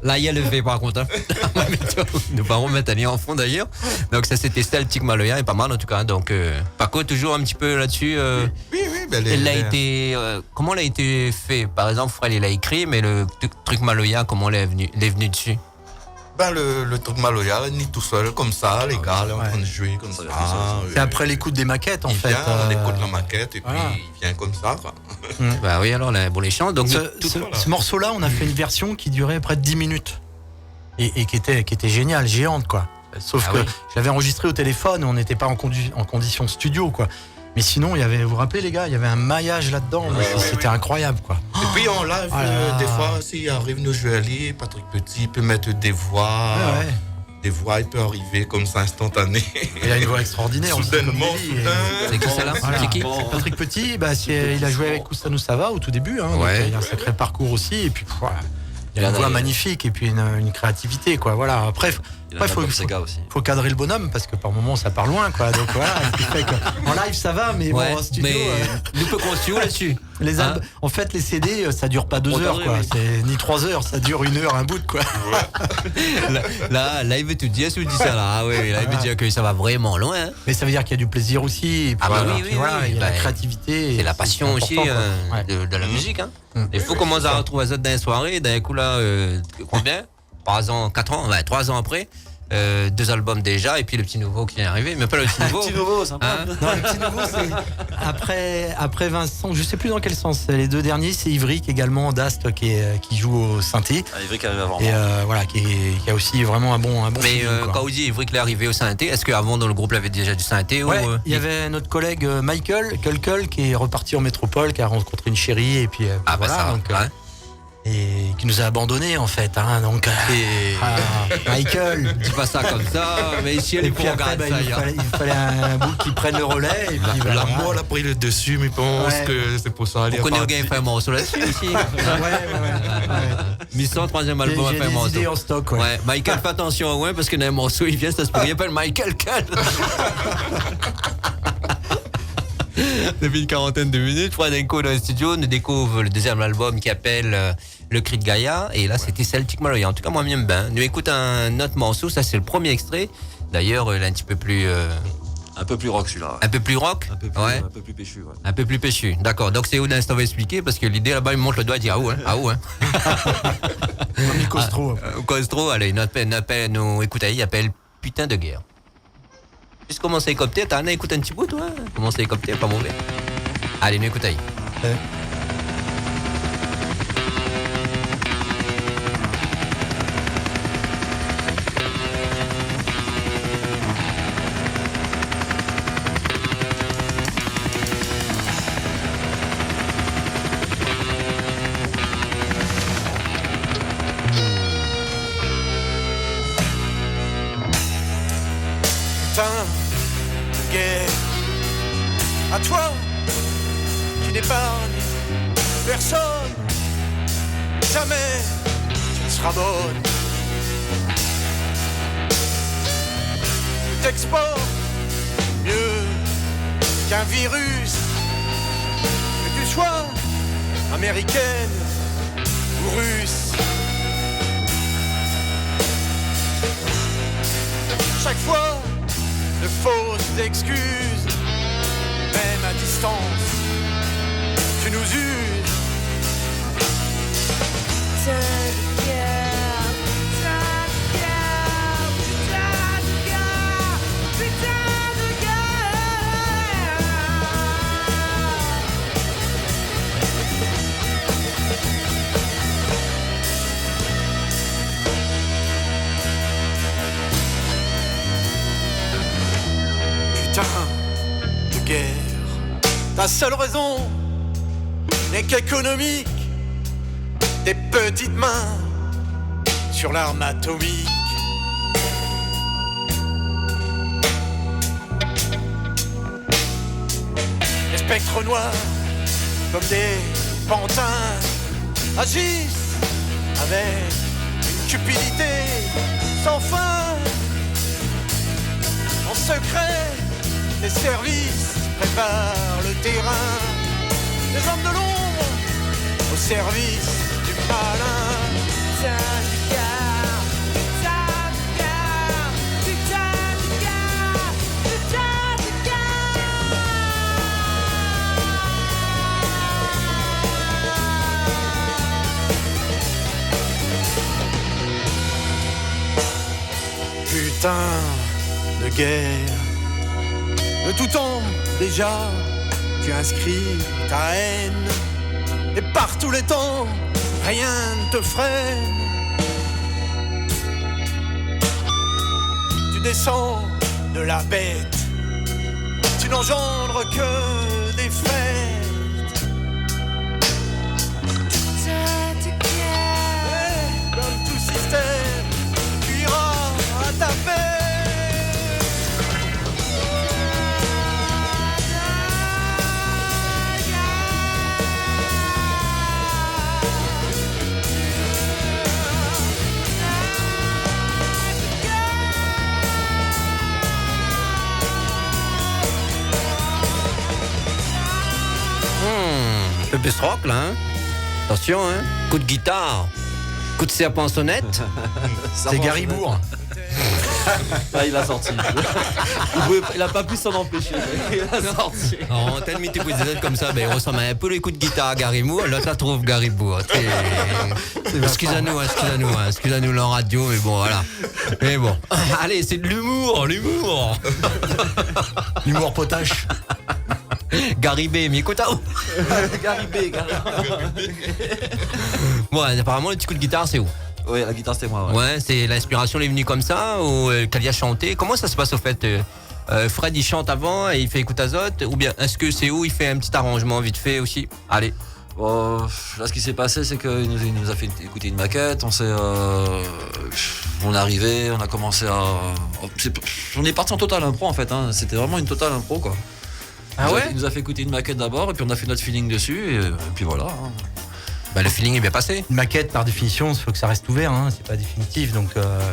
Là, il y a le V par contre. Hein. Nos parents mettent un lien en fond d'ailleurs. Donc ça, c'était Celtic Maloya, et pas mal en tout cas. Donc Paco, toujours un petit peu là-dessus. Oui, ben, Comment elle a été fait? Par exemple, Fred, il a écrit, mais le truc Maloya, comment il est venu dessus? Ben, le truc Maloya, il est tout seul comme ça, les gars, là, en train de jouer comme ça. C'est après l'écoute des maquettes, en il fait. Vient, on écoute la maquette et puis voilà. il vient comme ça, quoi. Bah oui, alors bon, les chants. Donc Ce morceau-là, on a fait une version qui durait près de 10 minutes. Et qui était géniale, géante, quoi. Sauf que oui. je l'avais enregistré au téléphone, on n'était pas en condition studio, quoi. Mais sinon, vous vous rappelez, les gars, il y avait un maillage là-dedans. C'était incroyable, quoi. Et puis en live, des fois, s'il arrive nos joailliers, Patrick Petit peut mettre des voix. Ouais. Des voix, il peut arriver comme ça instantané. Il a une voix extraordinaire aussi. Soudainement, c'est qui celle-là? Voilà. C'est qui? Patrick Petit, il a joué avec Oustano Sava au tout début. Hein, Ouais. donc, il a un sacré parcours aussi. Et puis, voilà, il a une Il a- voix magnifique et puis une créativité, quoi. Voilà. Après, Il a il Sega aussi. faut cadrer le bonhomme parce que par moment, ça part loin, quoi. Donc voilà, ce qui fait qu'en live, ça va, mais Ouais, bon, en studio. mais nous peut construire là-dessus. Hein? En fait, les CD, ça dure pas 2 heures, Regardez, quoi. oui. C'est ni 3 heures, ça dure 1 heure, un bout, quoi. Là, il veut tout dire, si vous dites ça là. Ah oui, là, il veut dire que ça va vraiment loin. Hein. Mais ça veut dire qu'il y a du plaisir aussi. Et puis, Ah bah voilà. oui, Puis oui, voilà, oui. il y a la Bah, créativité. C'est la passion aussi important, quoi. Ouais. de la musique. Hein. Mm. Il faut commencer à retrouver ça dans les soirées. D'un coup, là, combien 3 ans, 4 ans, 3 ans après. 2 albums déjà, et puis le petit nouveau qui est arrivé. Mais pas le petit nouveau. Petit nouveau, sympa. Hein? Non, le petit nouveau, c'est après Vincent, je sais plus dans quel sens. Les 2 derniers, c'est Ivric également, d'Ast qui joue au synthé. Ah, Ivry qui arrive avant Et moi. voilà, qui a aussi vraiment un bon Mais feeling, quoi. quand vous dites Ivry qu'il est arrivé au synthé, est-ce qu'avant dans le groupe il avait déjà du synthé Ouais, ou, il y avait notre collègue Michael Kulkel qui est reparti en métropole, qui a rencontré une chérie et puis Ah bah voilà, ça, donc, hein. et qui nous a abandonnés en fait. Hein, donc Michael. Dis pas ça comme ça, mais ici elle est Et pour puis après, regarder bah, ça. il fallait un bout qui prenne le relais. Et puis, voilà. L'amour a pris le dessus, mais je pense Ouais. que c'est pour ça. On connaît bien fait un morceau là-dessus aussi. Ouais. Mission, 3e album a J'ai fait un des idées morceau. en stock. Ouais. Ouais, Michael, fais attention, ouais, parce que dans un morceau, il vient, ça se pourrait, il appelle Michael Cal. Depuis une quarantaine de minutes, Fradenco dans le studio nous découvre le 2e album qui appelle Le Cri de Gaïa. Et là, c'était Celtic Maloya. En tout cas, moi, j'aime bien. Nous écoute un autre morceau, ça c'est le premier extrait. D'ailleurs, il est un petit peu plus... Un peu plus rock celui-là. Ouais. un peu plus rock. Ouais. Un peu plus péchu. Ouais. Un peu plus péchu. D'accord. Donc c'est où l'instant va expliquer parce que l'idée là-bas, il me montre le doigt et dit ah où, hein. Ah où, hein. Comme Costro. Costro, allez, nous écoutez, il appelle Putain de guerre. Juste commencer à écouter, t'as écouté un petit bout, toi? Commencer à écouter, pas mauvais. Allez, nous écoutez. Putain de guerre, à toi qui n'épargne personne, jamais tu ne seras bonne. Tu t'exportes mieux qu'un virus soit américaine ou russe. Chaque fois, de fausses excuses, même à distance, tu nous uses. Putain de guerre, ta seule raison n'est qu'économique. Des petites mains sur l'arme atomique. Les spectres noirs, comme des pantins, agissent avec une cupidité sans fin. En secret, les services préparent le terrain. Les hommes de l'ombre au service du malin. Putain de gars, putain de gars, putain de gars, putain de gars. Putain de guerre, de tout temps déjà, tu inscris ta haine. Et par tous les temps, rien ne te freine. Tu descends de la bête, tu n'engendres que des fêtes. Et comme tout système, tu iras à ta paix. Un peu plus rock là, hein. Attention, hein. Coup de guitare, coup de serpent sonnette. C'est Garibourg. Ah, il a sorti. Il a pas pu s'en empêcher. Il a sorti. En tel mythique épisode comme ça, ben, il ressemble un peu les coups de guitare à Garibourg. Là, ça trouve Garibourg. Excusez-nous la radio, mais bon, voilà. Mais bon, allez, c'est de l'humour. L'humour potache. Garibé, mais écoute, Garibé. bon, apparemment, le petit coup de guitare, c'est où? Oui, la guitare, c'était moi. Ouais, c'est l'inspiration est venue comme ça ou qu'elle y a chanté. Comment ça se passe au fait? Fred il chante avant et il fait écoute azote ou bien est-ce que c'est où il fait un petit arrangement vite fait aussi? Allez. Là, ce qui s'est passé, c'est qu'il nous a fait écouter une maquette. On est arrivé, on a commencé à. On est parti en total impro en fait. Hein. C'était vraiment une totale impro quoi. Ah ouais? Il nous a fait écouter une maquette d'abord et puis on a fait notre feeling dessus et puis voilà. Hein. Bah, le feeling est bien passé. Une maquette, par définition, il faut que ça reste ouvert, hein, c'est pas définitif. Donc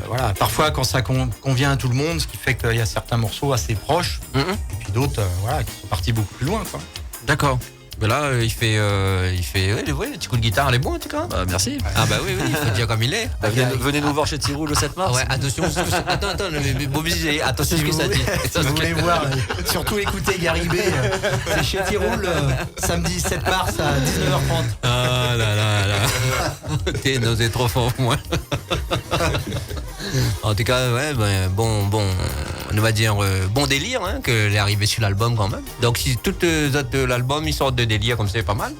voilà, parfois quand ça convient à tout le monde, ce qui fait qu'il y a certains morceaux assez proches, et puis d'autres voilà, qui sont partis beaucoup plus loin. Quoi. D'accord. Mais là, il fait ouais, le petit coup de guitare, elle est bon en tout cas. Bah, merci. Ah bah oui, il faut dire comme il est. Bah, venez nous voir chez Tirou le 7 mars. Ouais, attention, attends, Bobby, attention Si ce que vous ça dit. voulez voir, surtout écouter Garibé, c'est chez Tiroul, samedi 7 mars à 19h30. Ah là. T'es osé trop fort pour moi. En tout cas, ouais, ben, bon, on va dire bon délire hein, qu'elle est arrivée sur l'album quand même. Donc si toutes les autres de l'album ils sortent de délire comme ça, c'est pas mal.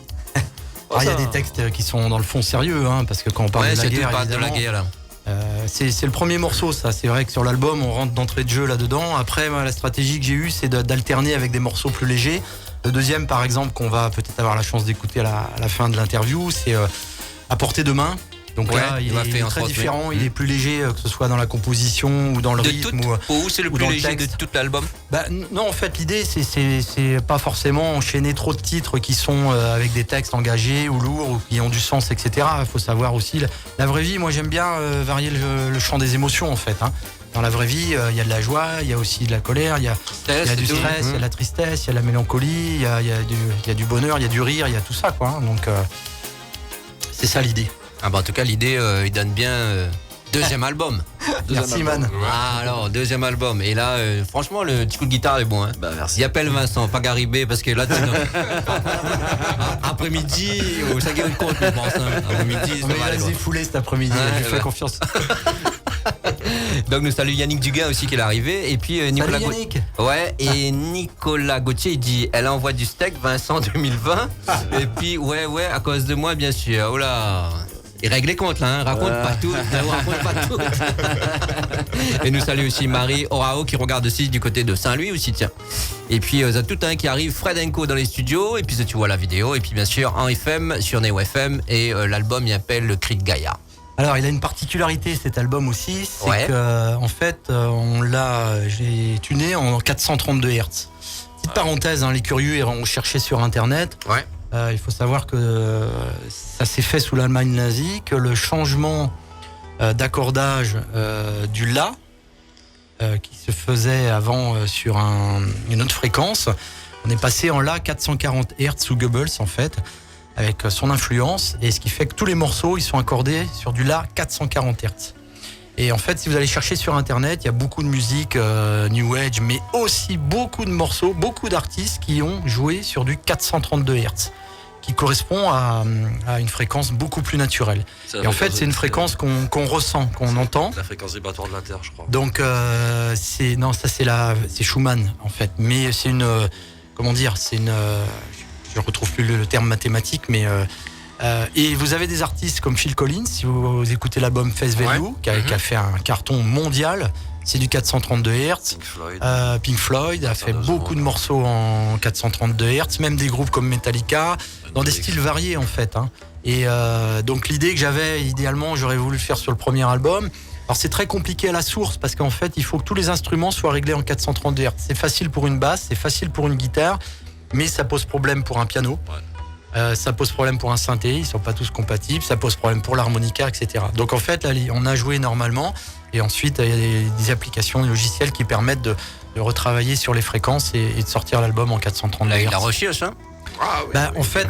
Il y a des textes qui sont dans le fond sérieux, hein, parce que quand on parle de la guerre, de la guerre là. C'est le premier morceau, ça. C'est vrai que sur l'album, on rentre d'entrée de jeu là-dedans. Après, la stratégie que j'ai eue, c'est d'alterner avec des morceaux plus légers. Le deuxième, par exemple, qu'on va peut-être avoir la chance d'écouter à la fin de l'interview, c'est À portée de main. Donc ouais, là, il est très différent, il est plus léger, que ce soit dans la composition ou dans le rythme. Ou c'est le plus léger de tout l'album? Non, en fait, l'idée, c'est pas forcément enchaîner trop de titres qui sont avec des textes engagés ou lourds ou qui ont du sens, etc. Il faut savoir aussi, la vraie vie, moi j'aime bien varier le champ des émotions, en fait. Hein. Dans la vraie vie, il y a de la joie, il y a aussi de la colère, il y a du stress, il y a de la tristesse, il y a de la mélancolie, il y a du bonheur, il y a du rire, il y a tout ça, quoi. Hein. Donc, c'est ça l'idée. Ah bah en tout cas, l'idée, il donne bien deuxième album. Merci, man. Ah alors, deuxième album. Et là, franchement, le petit coup de guitare est bon. Hein. Bah merci. Il appelle Vincent, pas Garibé, parce que là, après-midi, ça gagne compte, je pense. Hein. Après-midi, ça Mais va il aller va loin. se défouler cet après-midi, je lui fais confiance. Donc nous saluons Yannick Duguin aussi qui est arrivé. Et puis Nicolas Salut Yannick. Ouais, et Nicolas Gauthier il dit elle envoie du steak Vincent 2020. Et puis ouais, à cause de moi bien sûr. Oh là. Il règle les comptes là, hein. Raconte pas tout. Raconte pas tout. Et nous saluons aussi Marie Orao qui regarde aussi du côté de Saint-Louis aussi tiens. Et puis tout un qui arrive, Fred Enco dans les studios. Et puis tu vois la vidéo. Et puis bien sûr en FM sur Neo FM. Et l'album il appelle Le Cri de Gaïa. Alors, il a une particularité cet album aussi, c'est Ouais. que en fait, j'ai tuné en 432 Hz. Petite parenthèse, hein, les curieux ont cherché sur Internet. Ouais. Il faut savoir que ça s'est fait sous l'Allemagne nazie, que le changement d'accordage du La, qui se faisait avant sur une autre fréquence, on est passé en La 440 Hz sous Goebbels en fait, avec son influence, et ce qui fait que tous les morceaux ils sont accordés sur du La 440 Hz. Et en fait, si vous allez chercher sur Internet, il y a beaucoup de musique New Age, mais aussi beaucoup de morceaux, beaucoup d'artistes qui ont joué sur du 432 Hz, qui correspond à une fréquence beaucoup plus naturelle. Et en fait, c'est une fréquence qu'on ressent, qu'on entend. La fréquence vibratoire de la Terre, je crois. Donc, c'est Schumann, en fait. Mais c'est je retrouve plus le terme mathématique, mais et vous avez des artistes comme Phil Collins, si vous écoutez l'album Face Value, qui a fait un carton mondial, c'est du 432 Hz. Pink Floyd a fait beaucoup de morceaux en 432 Hz, même des groupes comme Metallica, dans des styles variés en fait. Hein. Et donc l'idée que j'avais, idéalement, j'aurais voulu le faire sur le premier album. Alors c'est très compliqué à la source parce qu'en fait, il faut que tous les instruments soient réglés en 432 Hz. C'est facile pour une basse, c'est facile pour une guitare, mais ça pose problème pour un piano. Ça pose problème pour un synthé, ils sont pas tous compatibles, ça pose problème pour l'harmonica, etc. Donc en fait, là, on a joué normalement, et ensuite il y a des applications, des logiciels qui permettent de retravailler sur les fréquences et de sortir l'album en 432 Hz. La recherche, hein. En fait,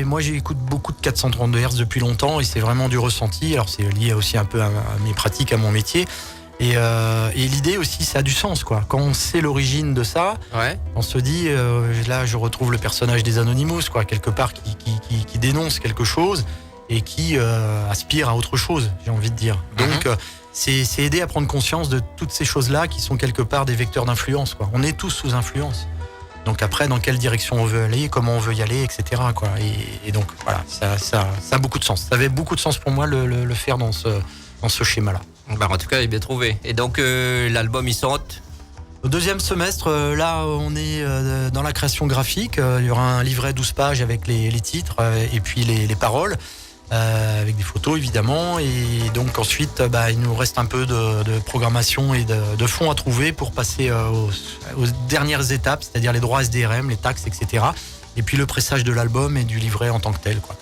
moi j'écoute beaucoup de 432 Hz depuis longtemps et c'est vraiment du ressenti. Alors c'est lié aussi un peu à mes pratiques, à mon métier. Et l'idée aussi, ça a du sens, quoi. Quand on sait l'origine de ça, on se dit, là, je retrouve le personnage des Anonymous, quoi, quelque part, qui dénonce quelque chose et qui aspire à autre chose, j'ai envie de dire. Donc, c'est aider à prendre conscience de toutes ces choses-là qui sont quelque part des vecteurs d'influence, quoi. On est tous sous influence. Donc après, dans quelle direction on veut aller, comment on veut y aller, etc., quoi. Et donc, voilà, ça a beaucoup de sens. Ça avait beaucoup de sens pour moi le faire dans ce schéma-là. Bah, en tout cas, il est bien trouvé. Et donc, l'album, il sort au deuxième semestre. Là, on est dans la création graphique. Il y aura un livret 12 pages avec les titres et puis les paroles, avec des photos, évidemment. Et donc, ensuite, il nous reste un peu de programmation et de fonds à trouver pour passer aux dernières étapes, c'est-à-dire les droits SDRM, les taxes, etc. Et puis le pressage de l'album et du livret en tant que tel, quoi.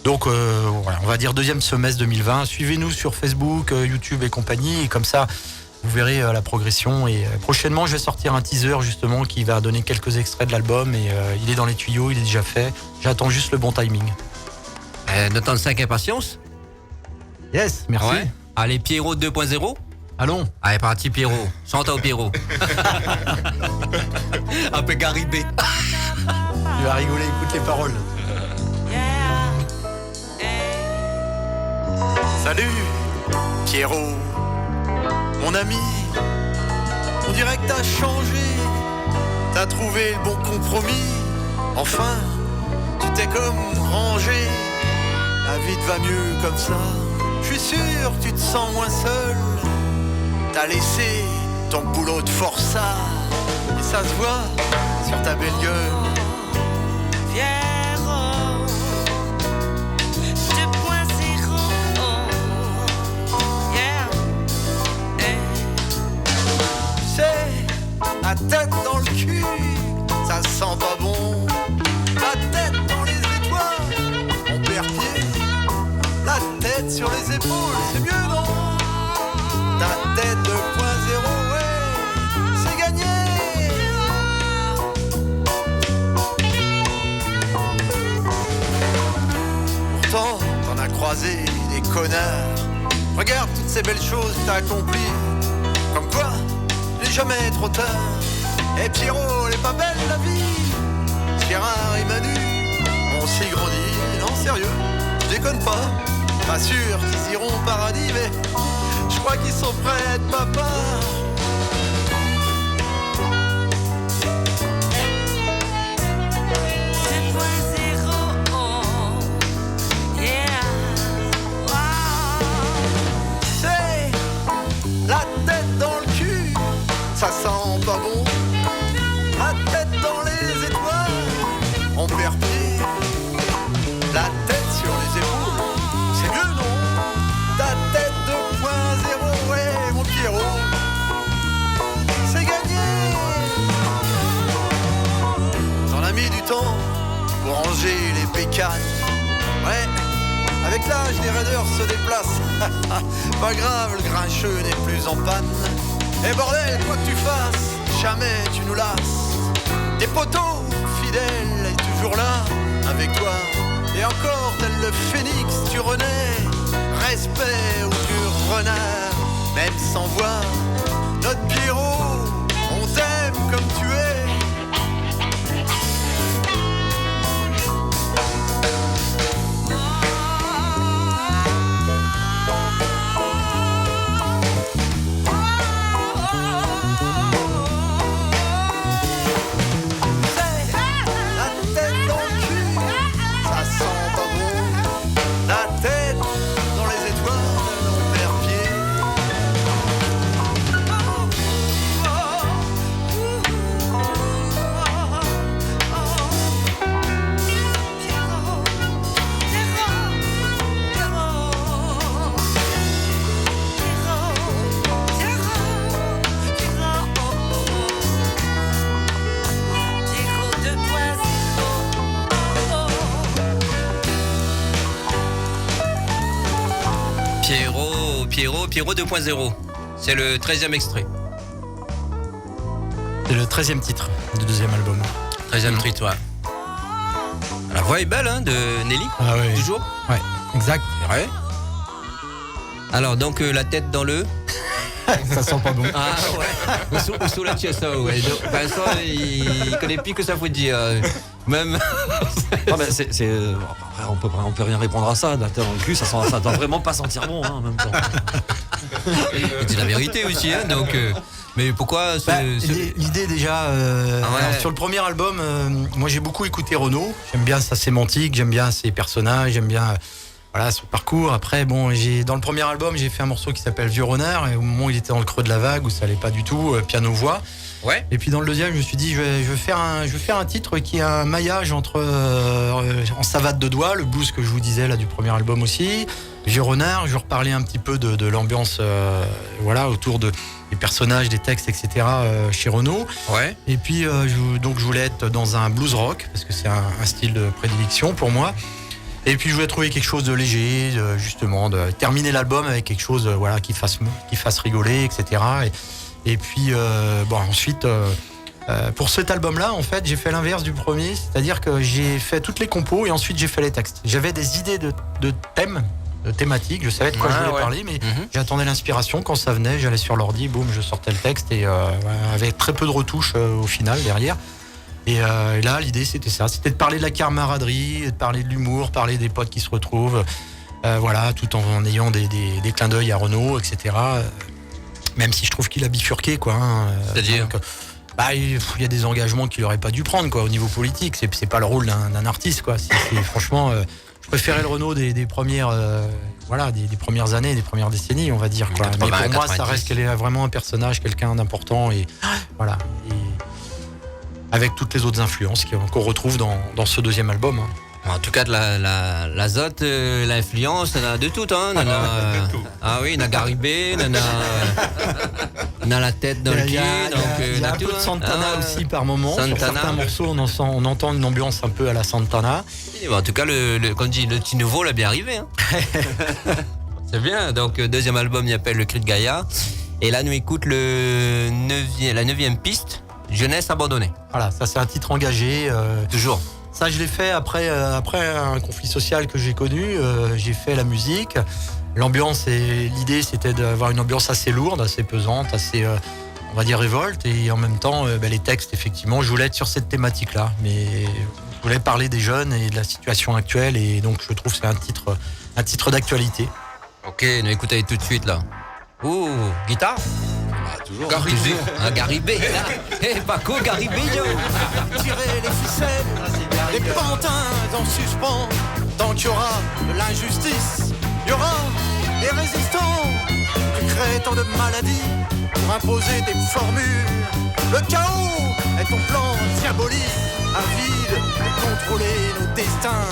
Donc voilà, on va dire deuxième semestre 2020. Suivez-nous sur Facebook, YouTube et compagnie. Et comme ça, vous verrez la progression. Et prochainement, je vais sortir un teaser justement qui va donner quelques extraits de l'album. Et il est dans les tuyaux, il est déjà fait. J'attends juste le bon timing. Notre 5 impatience. Yes, merci. Ouais. Allez, Pierrot 2.0. Allons. Allez, parti Pierrot. Chante au Pierrot. Un peu Garibé. Tu vas rigoler, écoute les paroles. Salut, Pierrot, mon ami. On dirait que t'as changé, t'as trouvé le bon compromis. Enfin, tu t'es comme rangé. La vie te va mieux comme ça. Je suis sûr que tu te sens moins seul. T'as laissé ton boulot de forçat. Et ça se voit sur ta belle gueule. La tête dans le cul, ça sent pas bon. La tête dans les étoiles, on perd pied. La tête sur les épaules, c'est mieux non? Ta tête de écraser des connards. Regarde toutes ces belles choses que t'as accomplies. Comme quoi, il n'est jamais trop tard. Et Pierrot, elle est pas belle la vie. Gérard et Manu ont aussi grandi. Non, sérieux, je déconne pas. Pas sûr qu'ils iront au paradis, mais je crois qu'ils sont prêts à être papa. C'est la tête dans le cul, ça sent pas bon. La tête dans les étoiles, on perd pied. La tête sur les épaules, c'est mieux non? Ta tête 2.0, ouais mon Pierrot, c'est gagné. T'en as mis du temps pour ranger les bécanes. Ouais, avec l'âge les raideurs se déplacent. Pas grave, le grincheux n'est plus en panne. Et bordel, quoi que tu fasses, jamais tu nous lasses. Des poteaux fidèles et toujours là avec toi. Et encore tel le phénix tu renais. Respect au dur renard, même sans voix. Notre Pierrot, on t'aime comme tu es. Pierrot 2.0. C'est le 13e extrait. C'est le 13e titre du deuxième album. 13e titre, ouais. La voix est belle, hein, de Nelly. Ah oui. Toujours. Ouais, exact. Ouais. Alors, donc, la tête dans le... Ça sent pas bon. Ah ouais. Sous la ça, ouais. Donc, Vincent, il connaît plus que ça faut dire. Même. Non, mais après, on peut rien répondre à ça. La tête dans le cul, ça doit vraiment pas sentir bon, hein, en même temps. C'est la vérité aussi, hein. Donc, mais pourquoi L'idée déjà, alors, sur le premier album, moi j'ai beaucoup écouté Renaud. J'aime bien sa sémantique, j'aime bien ses personnages, j'aime bien voilà, son parcours. Après, bon, dans le premier album, j'ai fait un morceau qui s'appelle Vieux Renard. Et au moment où il était dans le creux de la vague, où ça allait pas du tout, piano-voix. Ouais. Et puis dans le deuxième, je me suis dit, je vais faire un titre qui a un maillage entre En savate de doigts, le blues que je vous disais là du premier album aussi. Vieux Renard, je reparlais un petit peu de l'ambiance, voilà, autour des personnages, des textes, etc. Chez Renaud. Ouais. Et puis donc je voulais être dans un blues rock parce que c'est un style de prédilection pour moi. Et puis je voulais trouver quelque chose de léger, justement, de terminer l'album avec quelque chose, voilà, qui fasse rigoler, etc. Et puis bon, ensuite, pour cet album-là, en fait, j'ai fait l'inverse du premier, c'est-à-dire que j'ai fait toutes les compos et ensuite j'ai fait les textes. J'avais des idées de thèmes, de thématiques, je savais de quoi je voulais parler, mais j'attendais l'inspiration. Quand ça venait, j'allais sur l'ordi, boum, je sortais le texte et avec très peu de retouches au final derrière. Et là, l'idée, c'était ça. C'était de parler de la camaraderie, de parler de l'humour, parler des potes qui se retrouvent. Voilà, tout en ayant des clins d'œil à Renaud, etc. Même si je trouve qu'il a bifurqué, quoi. Hein. C'est-à-dire il y a des engagements qu'il n'aurait pas dû prendre, quoi, au niveau politique. C'est pas le rôle d'un artiste, quoi. Franchement, je préférais le Renaud des premières, des premières années, des premières décennies, on va dire, quoi. 80, Mais pour moi, 90. ça reste qu'elle est vraiment un personnage, quelqu'un d'important et voilà. Et avec toutes les autres influences qu'on retrouve dans ce deuxième album. Hein. En tout cas, de l'azote, l'influence, on a de tout, hein. Ah oui, on a Garibé, on a la tête dans le cul. Il y a un peu de Santana aussi par moment. Sur certains morceaux, on entend une ambiance un peu à la Santana. En tout cas, comme dit, le petit nouveau l'a bien arrivé. Hein. C'est bien. Donc, deuxième album, il s'appelle Le Cri de Gaïa. Et là, nous écoute la 9e piste, Jeunesse abandonnée. Voilà, ça c'est un titre engagé. Toujours. Ça, je l'ai fait après un conflit social que j'ai connu. J'ai fait la musique. L'idée, c'était d'avoir une ambiance assez lourde, assez pesante, assez, on va dire, révolte. Et en même temps, les textes, effectivement, je voulais être sur cette thématique-là. Mais je voulais parler des jeunes et de la situation actuelle. Et donc, je trouve que c'est un titre d'actualité. Ok, nous écoutez tout de suite là. Ouh, guitare. Toujours. Garibé. Garibé. Eh, Paco, Garibé, yo. Tirer les ficelles, les pantins en suspens. Tant qu'il y aura de l'injustice, il y aura des résistants qui créent tant de maladies pour imposer des formules. Le chaos est ton plan diabolique, avide de contrôler nos destins.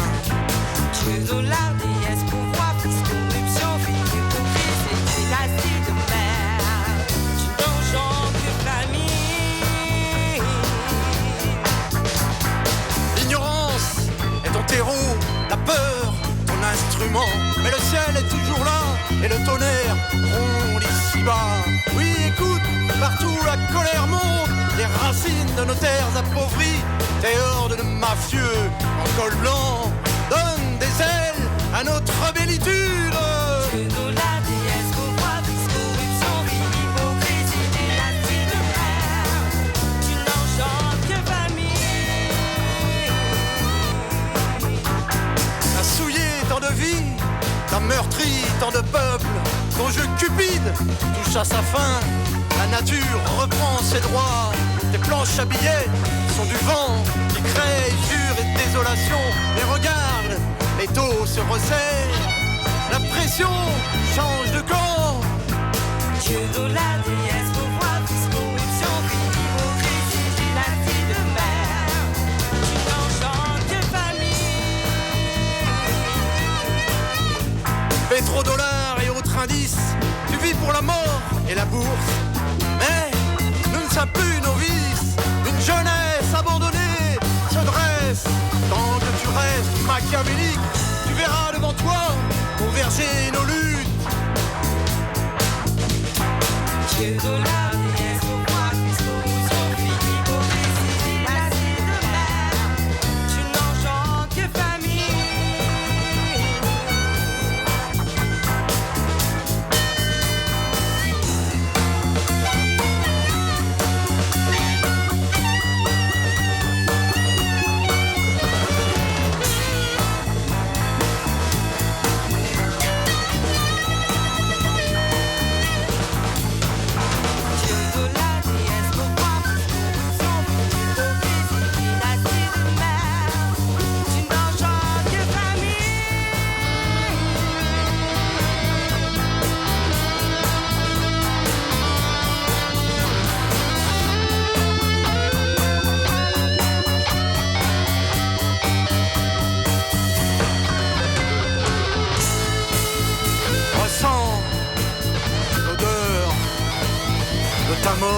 L'ignorance est ton terreau, la peur, ton instrument. Mais le ciel est toujours là et le tonnerre gronde ici-bas. Oui, écoute, partout la colère monte, les racines de nos terres appauvries. Tes hordes de mafieux en col blanc donnent des ailes à notre bellitude. T'as souillé tant de vies, t'as meurtri tant de peuples. Ton jeu cupide touche à sa fin. La nature reprend ses droits. Tes planches à billets sont du vent qui crée jure et désolation. Mais regarde, les taux se resserrent. La pression change de camp. Dieu de la déesse, pouvoir, corruption, hypocrisie, dynastie de mer. Tu n'enchantes que famille. Pétrodollars et autres indices, tu vis pour la mort et la bourse. Mais nous ne sommes plus novices. Une jeunesse abandonnée se dresse. Tant que tu restes machiavélique, tu verras devant toi converger nos luttes. Dieu de la déesse, pouvoir, corruption, hypocrisie, dynastie de mer. Tu n'enchantes que famille. Ressens l'odeur de ta mort.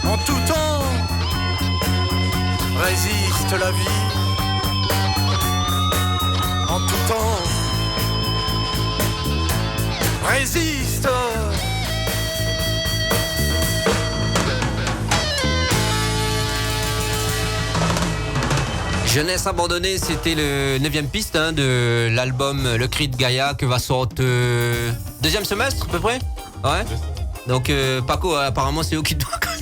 En tout temps, résiste la vie. En tout temps, résiste. Jeunesse abandonnée, c'était le 9e piste de l'album Le Cri de Gaïa que va sortir deuxième semestre à peu près. Ouais. Donc Paco, apparemment c'est eux qui doivent commencer.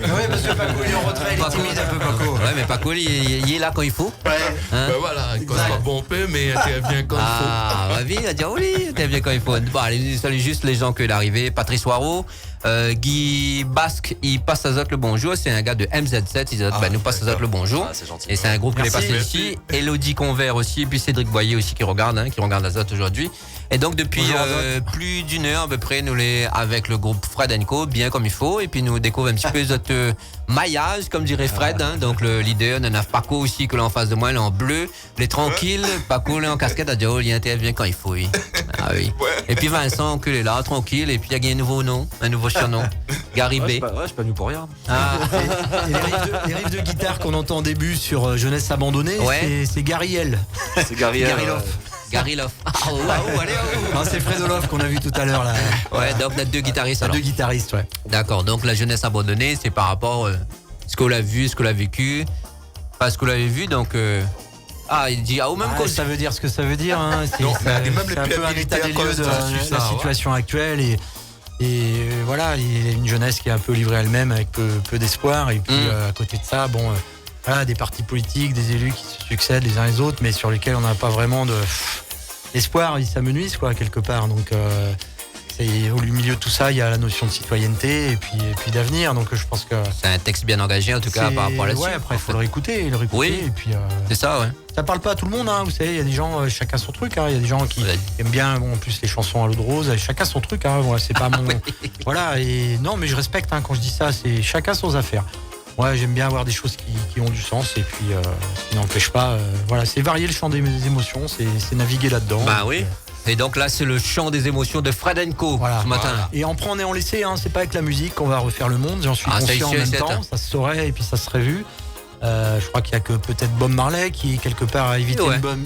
Oui, parce que Paco il est en retrait, il est timide un peu, Paco. Ouais, mais Paco il est là quand il faut. Ouais. Hein? Ben voilà, il cause pas bon peu, mais il intervient quand il faut. Ah, ravi, il a dit oui, il intervient quand il faut. Bon, allez, salut juste les gens que l'arrivée. Patrice Waro, Guy Basque, il passe à Zot le bonjour. C'est un gars de MZ7, il nous passe à Zot le bonjour. Ah, c'est gentil. Et c'est un groupe qui est passé Merci. ici. Elodie Convert aussi, et puis Cédric Boyer aussi qui regarde la Zot aujourd'hui. Et donc depuis plus d'une heure à peu près, nous les avec le groupe Fred & Co, bien comme il faut, et puis nous découvrons un petit peu notre maillage, comme dirait Fred, donc le leader, on a Paco aussi que l'on en face de moi, là en bleu, les tranquilles, Paco là en casquette, a dit oh, il intervient quand il faut, oui. Ah oui. Et puis Vincent que est là, tranquille, et puis il y a un nouveau nom, un nouveau surnom, Gary B. Ouais, je suis pas venu pour rien. Ah, Et les riffs de guitare qu'on entend au début sur Jeunesse abandonnée, Ouais. c'est Gary L. C'est Gary. Gary Love. Gary Love. Ah, waouh, allez, oh. Non, c'est Fred Olof qu'on a vu tout à l'heure là. Ouais, donc on a deux guitaristes Ah, alors. deux guitaristes, ouais. D'accord, donc la jeunesse abandonnée, c'est par rapport ce qu'on l'a vu, ce qu'on l'a vécu, pas ce qu'on l'avait vu, donc. Il dit au même cause. Ça veut dire ce que ça veut dire. Hein. Non, mais même les c'est un peu un pliabilités état à des cause lieux de de la la situation actuelle et voilà, il y a une jeunesse qui est un peu livrée à elle-même avec peu d'espoir. Et puis à côté de ça, voilà, des partis politiques, des élus qui se succèdent les uns les autres, mais sur lesquels on n'a pas vraiment d'espoir. Ils s'amenuisent quoi quelque part. Donc au milieu de tout ça, il y a la notion de citoyenneté et puis d'avenir. Donc je pense que c'est un texte bien engagé en tout cas par rapport à là-dessus. Ouais, après il faut le réécouter. Oui. Et puis c'est ça, ouais. ça parle pas à tout le monde, hein, vous savez, il y a des gens, chacun son truc, hein, il y a des gens qui aiment bien, en plus les chansons à l'eau de rose, chacun son truc, hein, voilà, c'est pas mon... Voilà, et non, mais je respecte, hein, quand je dis ça, c'est chacun ses affaires. Ouais, j'aime bien avoir des choses qui ont du sens, et puis, ce qui n'empêche pas, voilà, c'est varier le champ des émotions, c'est naviguer là-dedans. Bah oui. Et donc là, c'est le chant des émotions de Fred & Co. Voilà. Ce matin. Et en prendre et en laisser, hein, c'est pas avec la musique qu'on va refaire le monde, j'en suis conscient en même temps, ça se saurait et puis ça serait vu. Je crois qu'il y a que peut-être Bob Marley qui quelque part a évité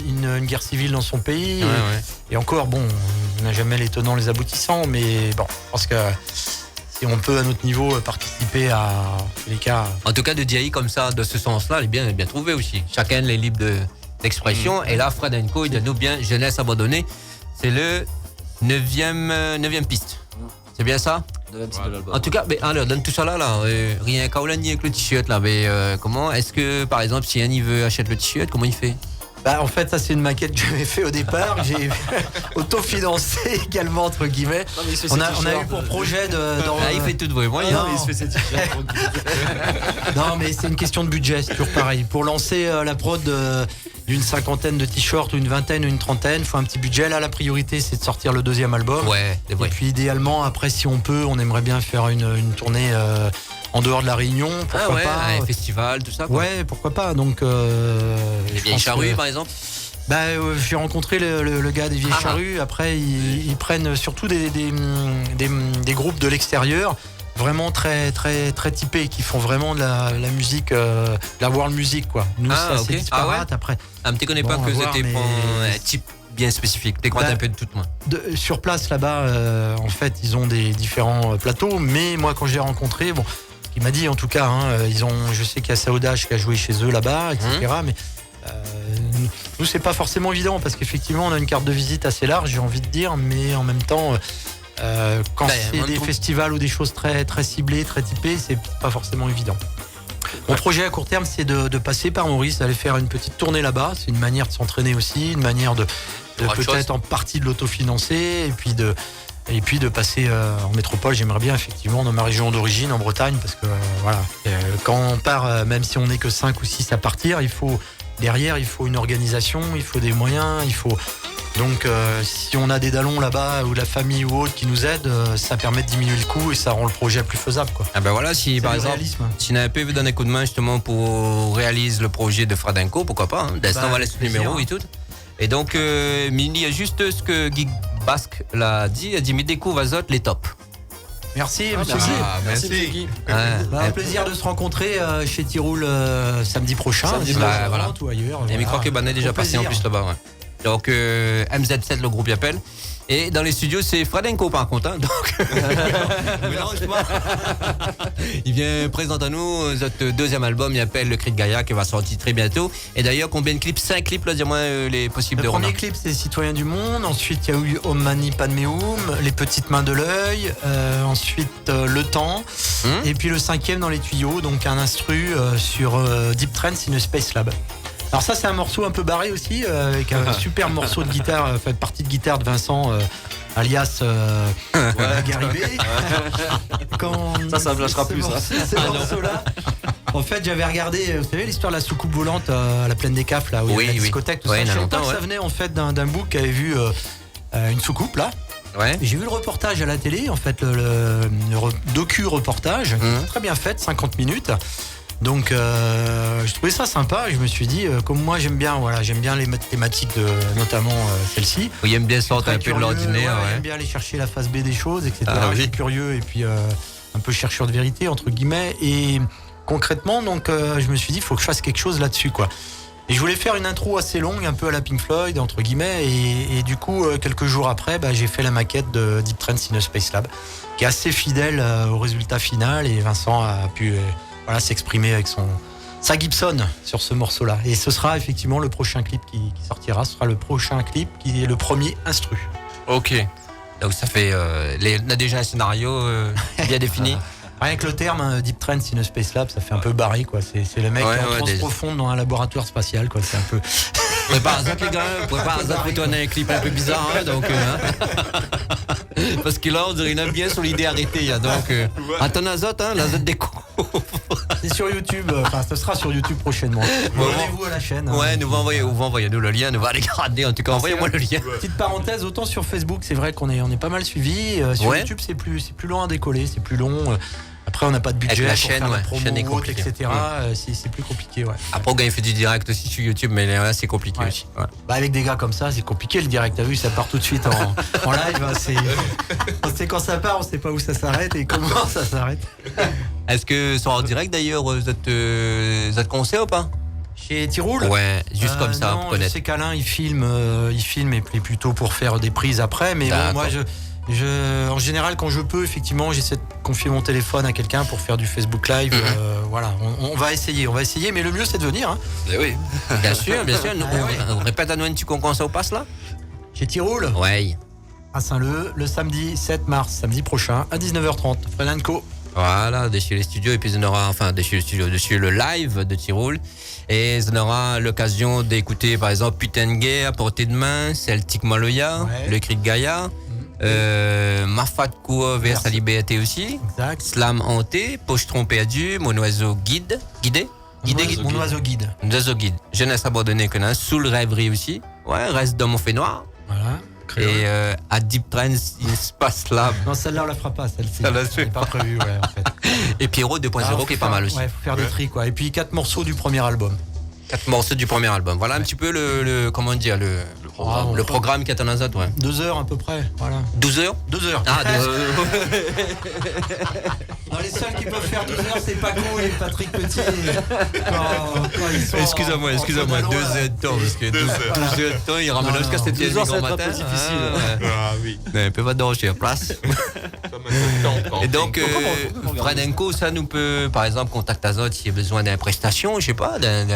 une guerre civile dans son pays. Ouais. Et encore, on n'a jamais les tenants, les aboutissants, mais bon, je pense que si on peut à notre niveau participer à les cas. En tout cas, de Diaye comme ça, de ce sens-là, elle est bien trouvée aussi. Chacun est libre d'expression. Et là, Fred & Co, il donne nous bien jeunesse abandonnée. C'est le 9e piste. C'est bien ça? En tout cas, alors, donne tout ça là, rien qu'à Olani avec le t-shirt là. Mais comment est-ce que, par exemple, si un y veut acheter le t-shirt, comment il fait? En fait, ça c'est une maquette que j'avais fait au départ. J'ai autofinancé également entre guillemets. Non, on a eu pour projet il fait tout de vos moyens. Non, il se fait ses t-shirts. Non, mais c'est une question de budget, c'est toujours pareil. Pour lancer la prod d'une cinquantaine de t-shirts ou une vingtaine ou une trentaine, il faut un petit budget. Là, la priorité, c'est de sortir le 2e album. Ouais, c'est vrai. Et puis idéalement, après, si on peut, on aimerait bien faire une tournée en dehors de la Réunion. Pourquoi pas un festival, tout ça. Quoi. Ouais, pourquoi pas. Donc, les vieilles charrues, par exemple. J'ai rencontré le gars des vieilles charrues. Après, ils prennent surtout des groupes de l'extérieur, vraiment très très très typés, qui font vraiment de la musique, la world music quoi. Nous, c'est disparate. Après, tu connais pas que c'était un type bien spécifique. Décroître un peu de tout moi. Sur place là-bas, en fait, ils ont des différents plateaux. Mais moi, quand je l'ai rencontré, il m'a dit en tout cas, je sais qu'il y a Saoudage qui a joué chez eux là-bas, etc. Mais nous, c'est pas forcément évident parce qu'effectivement, on a une carte de visite assez large, j'ai envie de dire, mais en même temps, quand c'est des festivals ou des choses très très ciblées, très typées, c'est pas forcément évident. Mon projet à court terme, c'est de passer par Maurice, d'aller faire une petite tournée là-bas. C'est une manière de s'entraîner aussi, une manière de peut-être en partie de l'autofinancer et puis de passer en métropole. J'aimerais bien effectivement dans ma région d'origine, en Bretagne, parce que quand on part, même si on n'est que 5 ou 6 à partir, derrière il faut une organisation, il faut des moyens, donc si on a des dallons là-bas ou la famille ou autre qui nous aide, ça permet de diminuer le coût et ça rend le projet plus faisable quoi. Voilà, si par exemple si NAP veut donner un coup de main justement pour réaliser le projet de Fred & Co, pourquoi pas, hein. D'instant on va laisser le numéro et tout. Et donc il y a juste ce que Guy Basque l'a dit, il a dit Mideco Vazot les tops. Merci monsieur Guy. Merci Guy. Un plaisir de se rencontrer chez Tiroul samedi prochain. Voilà. Ou ailleurs. Et je crois que Ban est déjà passé en plus là-bas. Ouais. Donc MZ7 le groupe y appelle. Et dans les studios c'est Fred & Co par contre. Hein, donc mélange pas. Il vient présenter à nous notre 2e album, il appelle Le Cri de Gaïa qui va sortir très bientôt. Et d'ailleurs combien de clips? 5 clips là, dis-moi les possibles de renard. Le premier clip c'est Citoyens du Monde. Ensuite il y a eu Om Mani Padme Hum, Les Petites Mains de l'œil. Ensuite Le Temps. Et puis le 5e dans les tuyaux, donc un instru sur Deep Trance in a Space Lab. Alors ça c'est un morceau un peu barré aussi, avec un super morceau de guitare, partie de guitare de Vincent alias Garibé. Ça me lâchera plus. Ce morceau-là. En fait j'avais regardé, vous savez l'histoire de la soucoupe volante à la plaine des Cafres là, où il y a la discothèque, tout ça. Je savais pas que ça venait en fait d'un book qui avait vu une soucoupe là. Ouais. J'ai vu le reportage à la télé, en fait le docu-reportage, très bien fait, 50 minutes. Donc je trouvais ça sympa et je me suis dit comme moi j'aime bien les thématiques notamment celle-ci. Il aime bien sortir un peu de l'ordinaire. J'aime bien aller chercher la face B des choses, etc. Je suis curieux et puis un peu chercheur de vérité entre guillemets. Et concrètement donc je me suis dit il faut que je fasse quelque chose là-dessus quoi. Et je voulais faire une intro assez longue, un peu à la Pink Floyd entre guillemets. Et du coup quelques jours après j'ai fait la maquette de Deep Trance in a Space Lab qui est assez fidèle au résultat final et Vincent a pu voilà, s'exprimer avec sa Gibson sur ce morceau-là. Et ce sera effectivement le prochain clip qui sortira. Ce sera le prochain clip qui est le premier instru. Ok. Donc ça fait... on a déjà un scénario bien défini. Rien que le terme Deep Trance in a Space Lab, ça fait un peu barré, quoi. C'est le mec qui est en transe profonde dans un laboratoire spatial, quoi. C'est un peu... Prépare ça, les gars. Prépare ça pour tourner un clip un peu bizarre, hein, donc... Parce que là, on dirait qu'il a bien sur l'idée arrêtée. Hein, donc, attends l'azote, hein, l'azote découvre. C'est sur YouTube, ce sera sur YouTube prochainement. Abonnez-vous à la chaîne. Ouais, hein, envoyez-nous le lien, nous va les garder. En tout cas, envoyez-moi le lien. Petite parenthèse, autant sur Facebook, c'est vrai qu'on est pas mal suivi. Sur YouTube, c'est plus long à décoller, c'est plus long. Après, on n'a pas de budget avec la pour chaîne, faire la promo chaîne est ou autre, compliquée. etc. C'est plus compliqué, ouais. Après, on fait du direct aussi sur YouTube, mais là, c'est compliqué aussi. Ouais. Bah, avec des gars comme ça, c'est compliqué le direct. T'as vu, ça part tout de suite en live. Hein, on sait quand ça part, on sait pas où ça s'arrête et comment ça s'arrête. Est-ce que sur en direct d'ailleurs, vous êtes conseil ou pas? Chez Tiroul? Ouais, juste comme ça, non, pour connaître. Je sais qu'Alain, il filme et puis plutôt pour faire des prises après. Mais bon, moi, en général, quand je peux, effectivement, j'essaie de confier mon téléphone à quelqu'un pour faire du Facebook Live. Voilà, on va essayer, mais le mieux, c'est de venir. Hein. Eh oui, bien sûr. On répète à nous un petit concours ça au passe là? Chez Tiroul? Ouais. À Saint-Leu, le samedi 7 mars, samedi prochain, à 19h30. Fred & Co. Voilà, dessus les studios, et puis on aura, dessus le live de Tiroul. Et on aura l'occasion d'écouter, par exemple, Putain Gay à portée de main, Celtic Maloya, Le Cri de Gaïa, Mafat Koua vers sa liberté aussi, exact. Slam Hanté, Pochetron perdu, Mon oiseau guidé. Mon oiseau guide. Mon oiseau guide. Jeunesse abandonnée que là, Soul Rêverie aussi. Ouais, Reste dans mon fait noir. Voilà. Et à Deep Trance in Space Lab. Non, celle-là, on la fera pas, celle-ci. Ça la c'est pas prévu, ouais, en fait. Et Pierrot 2.0 qui est pas mal aussi. Ouais, faut faire des tri, quoi. Et puis 4 morceaux du premier album. 4 morceaux du premier album. Voilà un petit peu le comment dire, le programme qui est en azot, ouais. 2 heures à peu près, voilà. 12 heures 2 heures. Ah, Non, les seuls qui peuvent faire 2 heures, c'est Paco et Patrick Petit. Quand ils sont excusez-moi, 2 heures de temps, parce que 12 heures de temps, il ramène jusqu'à 7 heures du grand matin. C'est difficile. Ah oui. Mais il peut pas dormir à place. Et donc, Fred & Co, ça nous peut, par exemple, contacter Azot s'il y a besoin d'une prestation, je sais pas, d'un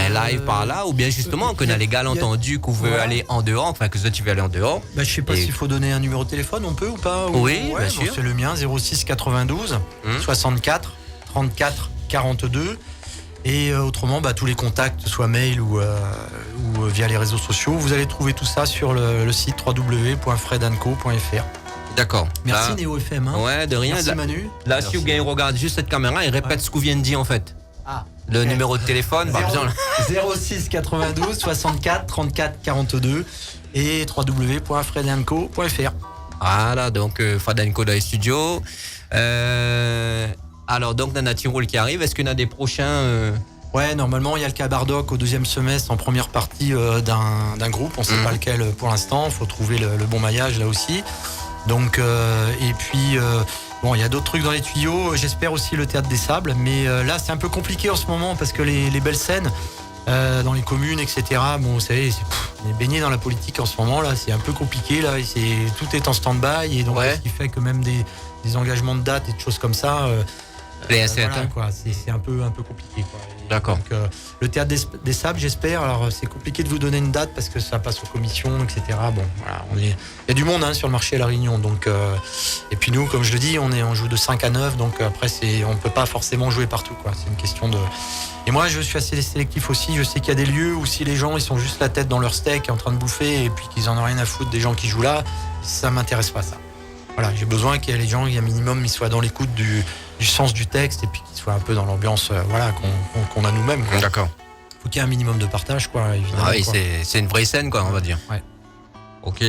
live par là, ou bien justement, qu'on a les gars entendu qu'on veut aller en dehors, enfin que tu veux aller en dehors. Je sais pas s'il faut donner un numéro de téléphone, on peut ou pas? Oui, bien sûr. C'est le mien, 06 92 64 34 42. Et autrement, tous les contacts, soit mail ou via les réseaux sociaux, vous allez trouver tout ça sur le site www.fredandco.fr. D'accord. Merci là, Néo FM. Hein. Ouais, de rien. Merci Manu. Là, si vous regardez juste cette caméra, il répète ce qu'on vient de dire en fait. Ah. Le numéro de téléphone, 06 92 64 34 42 et www.fredandco.fr. Voilà, donc Fred & Co dans les studios. Alors, donc, on a Tiroul qui arrive. Est-ce qu'il y en a des prochains Ouais, normalement, il y a le cas Bardock au 2e semestre en première partie d'un groupe. On ne sait pas lequel pour l'instant. Il faut trouver le bon maillage là aussi. Donc, et puis, il y a d'autres trucs dans les tuyaux. J'espère aussi le Théâtre des Sables. Mais là, c'est un peu compliqué en ce moment parce que les belles scènes dans les communes, etc. Bon, vous savez, on est baigné dans la politique en ce moment. Là, c'est un peu compliqué. Là, tout est en stand-by. Et donc, ce qui fait que même des engagements de date et des choses comme ça... voilà, quoi, c'est un peu compliqué, quoi. D'accord. Donc, le Théâtre des Sables, j'espère. Alors, c'est compliqué de vous donner une date parce que ça passe aux commissions, etc. Bon, voilà, il y a du monde sur le marché à La Réunion. Donc, et puis nous, comme je le dis, on joue de 5 à 9. Donc après, on peut pas forcément jouer partout, quoi. C'est une question de... Et moi, je suis assez sélectif aussi. Je sais qu'il y a des lieux où si les gens ils sont juste la tête dans leur steak en train de bouffer et puis qu'ils en ont rien à foutre des gens qui jouent là, ça m'intéresse pas, ça. Voilà, j'ai besoin qu'il y ait les gens, il y a un minimum, ils soient dans l'écoute du sens du texte et puis qu'ils soient un peu dans l'ambiance qu'on a nous-mêmes. Quoi. D'accord. Faut qu'il y ait un minimum de partage, quoi, évidemment. Ah oui, quoi. c'est une vraie scène, quoi, on va dire. Ouais. Ok.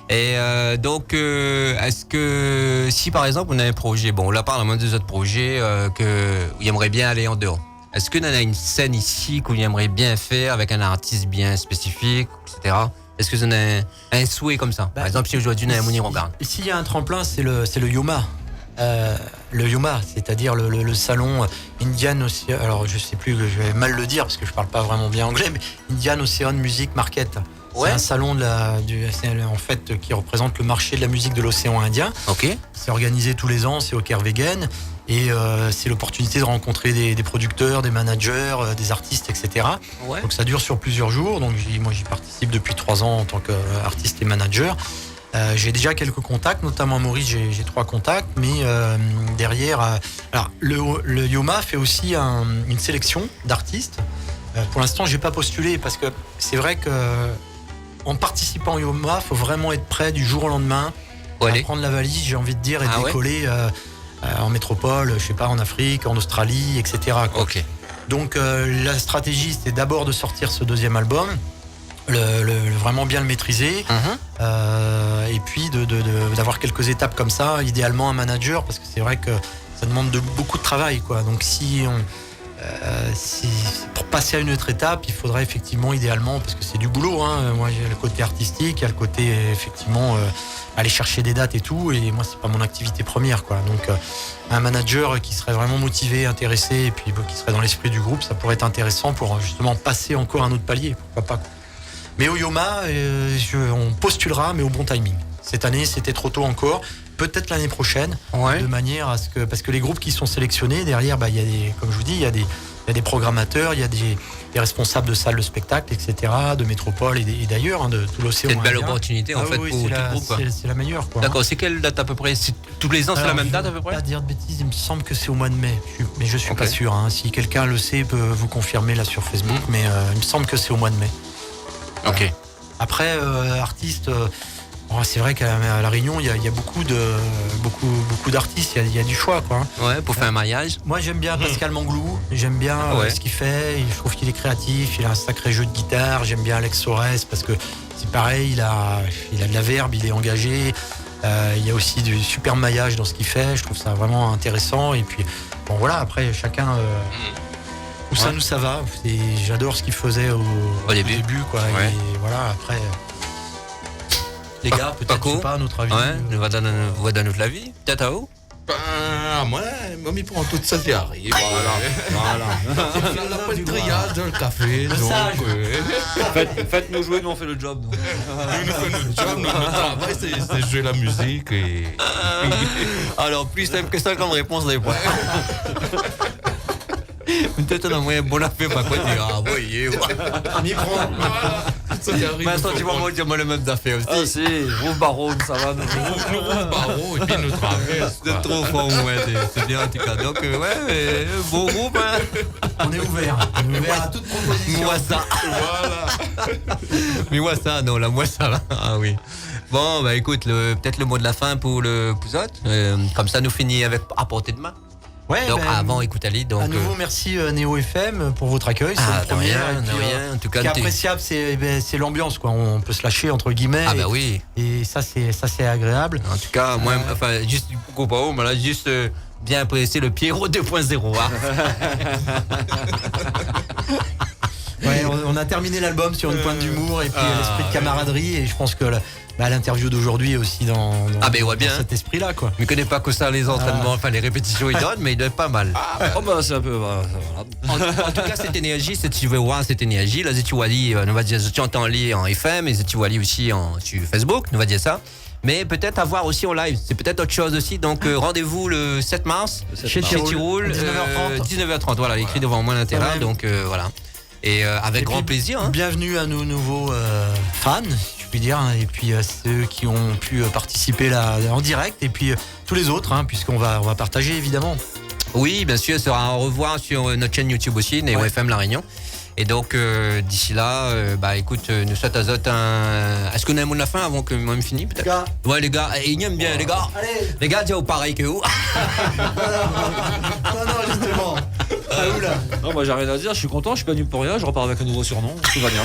Et donc, est-ce que si par exemple on a un projet, bon, on l'a parlé des autres projets où il aimerait bien aller en dehors. Est-ce qu'on a une scène ici qu'on aimerait bien faire avec un artiste bien spécifique, etc. Est-ce que vous en avez un souhait comme ça? Par exemple, si aujourd'hui on a un Mounir Regarde. S'il y a un tremplin, c'est le Yoma. Le Yoma, c'est-à-dire le salon Indian Ocean. Alors je sais plus, je vais mal le dire parce que je parle pas vraiment bien anglais, mais Indian Ocean Music Market. Ouais. C'est un salon en fait qui représente le marché de la musique de l'océan Indien. Ok. C'est organisé tous les ans, c'est au Kervegen. Et c'est l'opportunité de rencontrer des producteurs, des managers, des artistes, etc. Ouais. Donc ça dure sur plusieurs jours. Donc moi j'y participe depuis 3 ans en tant qu'artiste et manager. J'ai déjà quelques contacts, notamment à Maurice, j'ai 3 contacts, mais derrière, alors le Yoma fait aussi une sélection d'artistes. Pour l'instant, j'ai pas postulé parce que c'est vrai que en participant au Yoma, faut vraiment être prêt du jour au lendemain à prendre la valise, j'ai envie de dire, et décoller en métropole, je sais pas, en Afrique, en Australie, etc. quoi. Ok. Donc la stratégie, c'était d'abord de sortir ce 2e album. Vraiment bien le maîtriser, et puis d'avoir quelques étapes comme ça, idéalement un manager, parce que c'est vrai que ça demande beaucoup de travail, quoi. Donc si pour passer à une autre étape, il faudrait effectivement idéalement, parce que c'est du boulot, hein. Moi j'ai le côté artistique, il y a le côté effectivement aller chercher des dates et tout, et moi c'est pas mon activité première, quoi. Donc un manager qui serait vraiment motivé, intéressé, et puis qui serait dans l'esprit du groupe, ça pourrait être intéressant pour justement passer encore un autre palier, pourquoi pas. Mais au Yoma, on postulera, mais au bon timing. Cette année, c'était trop tôt encore. Peut-être l'année prochaine, de manière à ce que, parce que les groupes qui sont sélectionnés derrière, il y a des, comme je vous dis, il y a des programmateurs, il y a des responsables de salles de spectacle, etc., de métropole et d'ailleurs, hein, de tout l'océan. C'est une belle Indien. opportunité en fait pour tout le groupe. C'est la meilleure, quoi. D'accord. C'est quelle date à peu près? Tous les ans, c'est la même date à peu près? Je ne vais pas dire de bêtises. Il me semble que c'est au mois de mai, mais je suis pas sûr. Hein. Si quelqu'un le sait, peut vous confirmer là sur Facebook, mais il me semble que c'est au mois de mai. Ok. Après, artistes, c'est vrai qu'à La Réunion, il y a beaucoup d'artistes, il y a du choix, quoi. Ouais, pour faire un mariage. Moi, j'aime bien Pascal Manglou, j'aime bien ce qu'il fait, je trouve qu'il est créatif, il a un sacré jeu de guitare, j'aime bien Alex Sores, parce que c'est pareil, il a de la verbe, il est engagé, il y a aussi du super maillage dans ce qu'il fait, je trouve ça vraiment intéressant, et puis, bon voilà, après, chacun... Où ça va. J'adore ce qu'il faisait au début, quoi. Ouais. Et voilà, après. Les gars, peut-être, je sais pas, à notre avis. Ouais, nous va donner notre avis. Peut-être à où? Moi, il prend tout ça, j'y arrive. Voilà. Il n'a pas de grillage dans le café. Faites-nous jouer, nous on fait le job. Nous faisons notre job, notre travail, c'est jouer la musique. Alors, plus simple que ça comme réponse des points. Peut-être on a moyen bon affaire, pas quoi dire. Ah, voyez, m'y prend. Vincent, tu vas me dire moi les mêmes affaires aussi. Ah, si, Rouge Baron, ça va. Nous Rouge Barreau et puis nous traverse. C'est trop fort, ouais, c'est bien en tout cas. Donc, bon groupe, hein. On est ouvert à toute proposition. Moi ça. Voilà. Mais moi ça, non, là, moi ça va. Ah oui. Bon, bah écoute, peut-être le mot de la fin pour le Pouzotte. Comme ça, nous finissons avec à portée de main. Ouais, donc avant écoute Ali, donc à nouveau merci Néo FM pour votre accueil, c'est ah, une première, rien. En tout cas, ce qui est appréciable, c'est l'ambiance, quoi. On peut se lâcher entre guillemets. Ah bah oui. Et ça c'est agréable. En tout cas, moi, enfin juste juste bien apprécier le Pierrot 2.0. Hein. Ouais, on a terminé l'album sur une pointe d'humour et puis l'esprit de camaraderie, et je pense que l'interview d'aujourd'hui est aussi dans cet esprit-là, quoi. Je ne connais pas que ça, les entraînements, enfin les répétitions, ils donnent, mais ils donnent pas mal. C'est un peu. Voilà. En tout cas, cette énergie, cette énergie, là, tu vois, nous va dire, tu entends lire en FM, et tu vois aussi sur Facebook, nous va dire ça. Mais peut-être avoir aussi en live, c'est peut-être autre chose aussi. Donc rendez-vous le 7 mars chez Tiroul, 19h30. Voilà, écrit devant moi l'intérieur. Donc voilà. Et avec grand plaisir. Hein. Bienvenue à nos nouveaux fans, je puis dire, et puis ceux qui ont pu participer là en direct, et puis tous les autres, hein, puisqu'on va partager évidemment. Oui, bien sûr, sera à revoir sur notre chaîne YouTube aussi, Néo FM La Réunion. Et donc d'ici là, écoute, nous souhaite à Zot un. Est-ce qu'on a un mot de la fin avant que moi me finisse peut-être? Ouais les gars, ils aiment bien les gars. Allez. Les gars, dis pareil que vous. non, justement. Non, moi j'ai rien à dire, je suis content, je suis pas venu pour rien, je repars avec un nouveau surnom, tout va bien.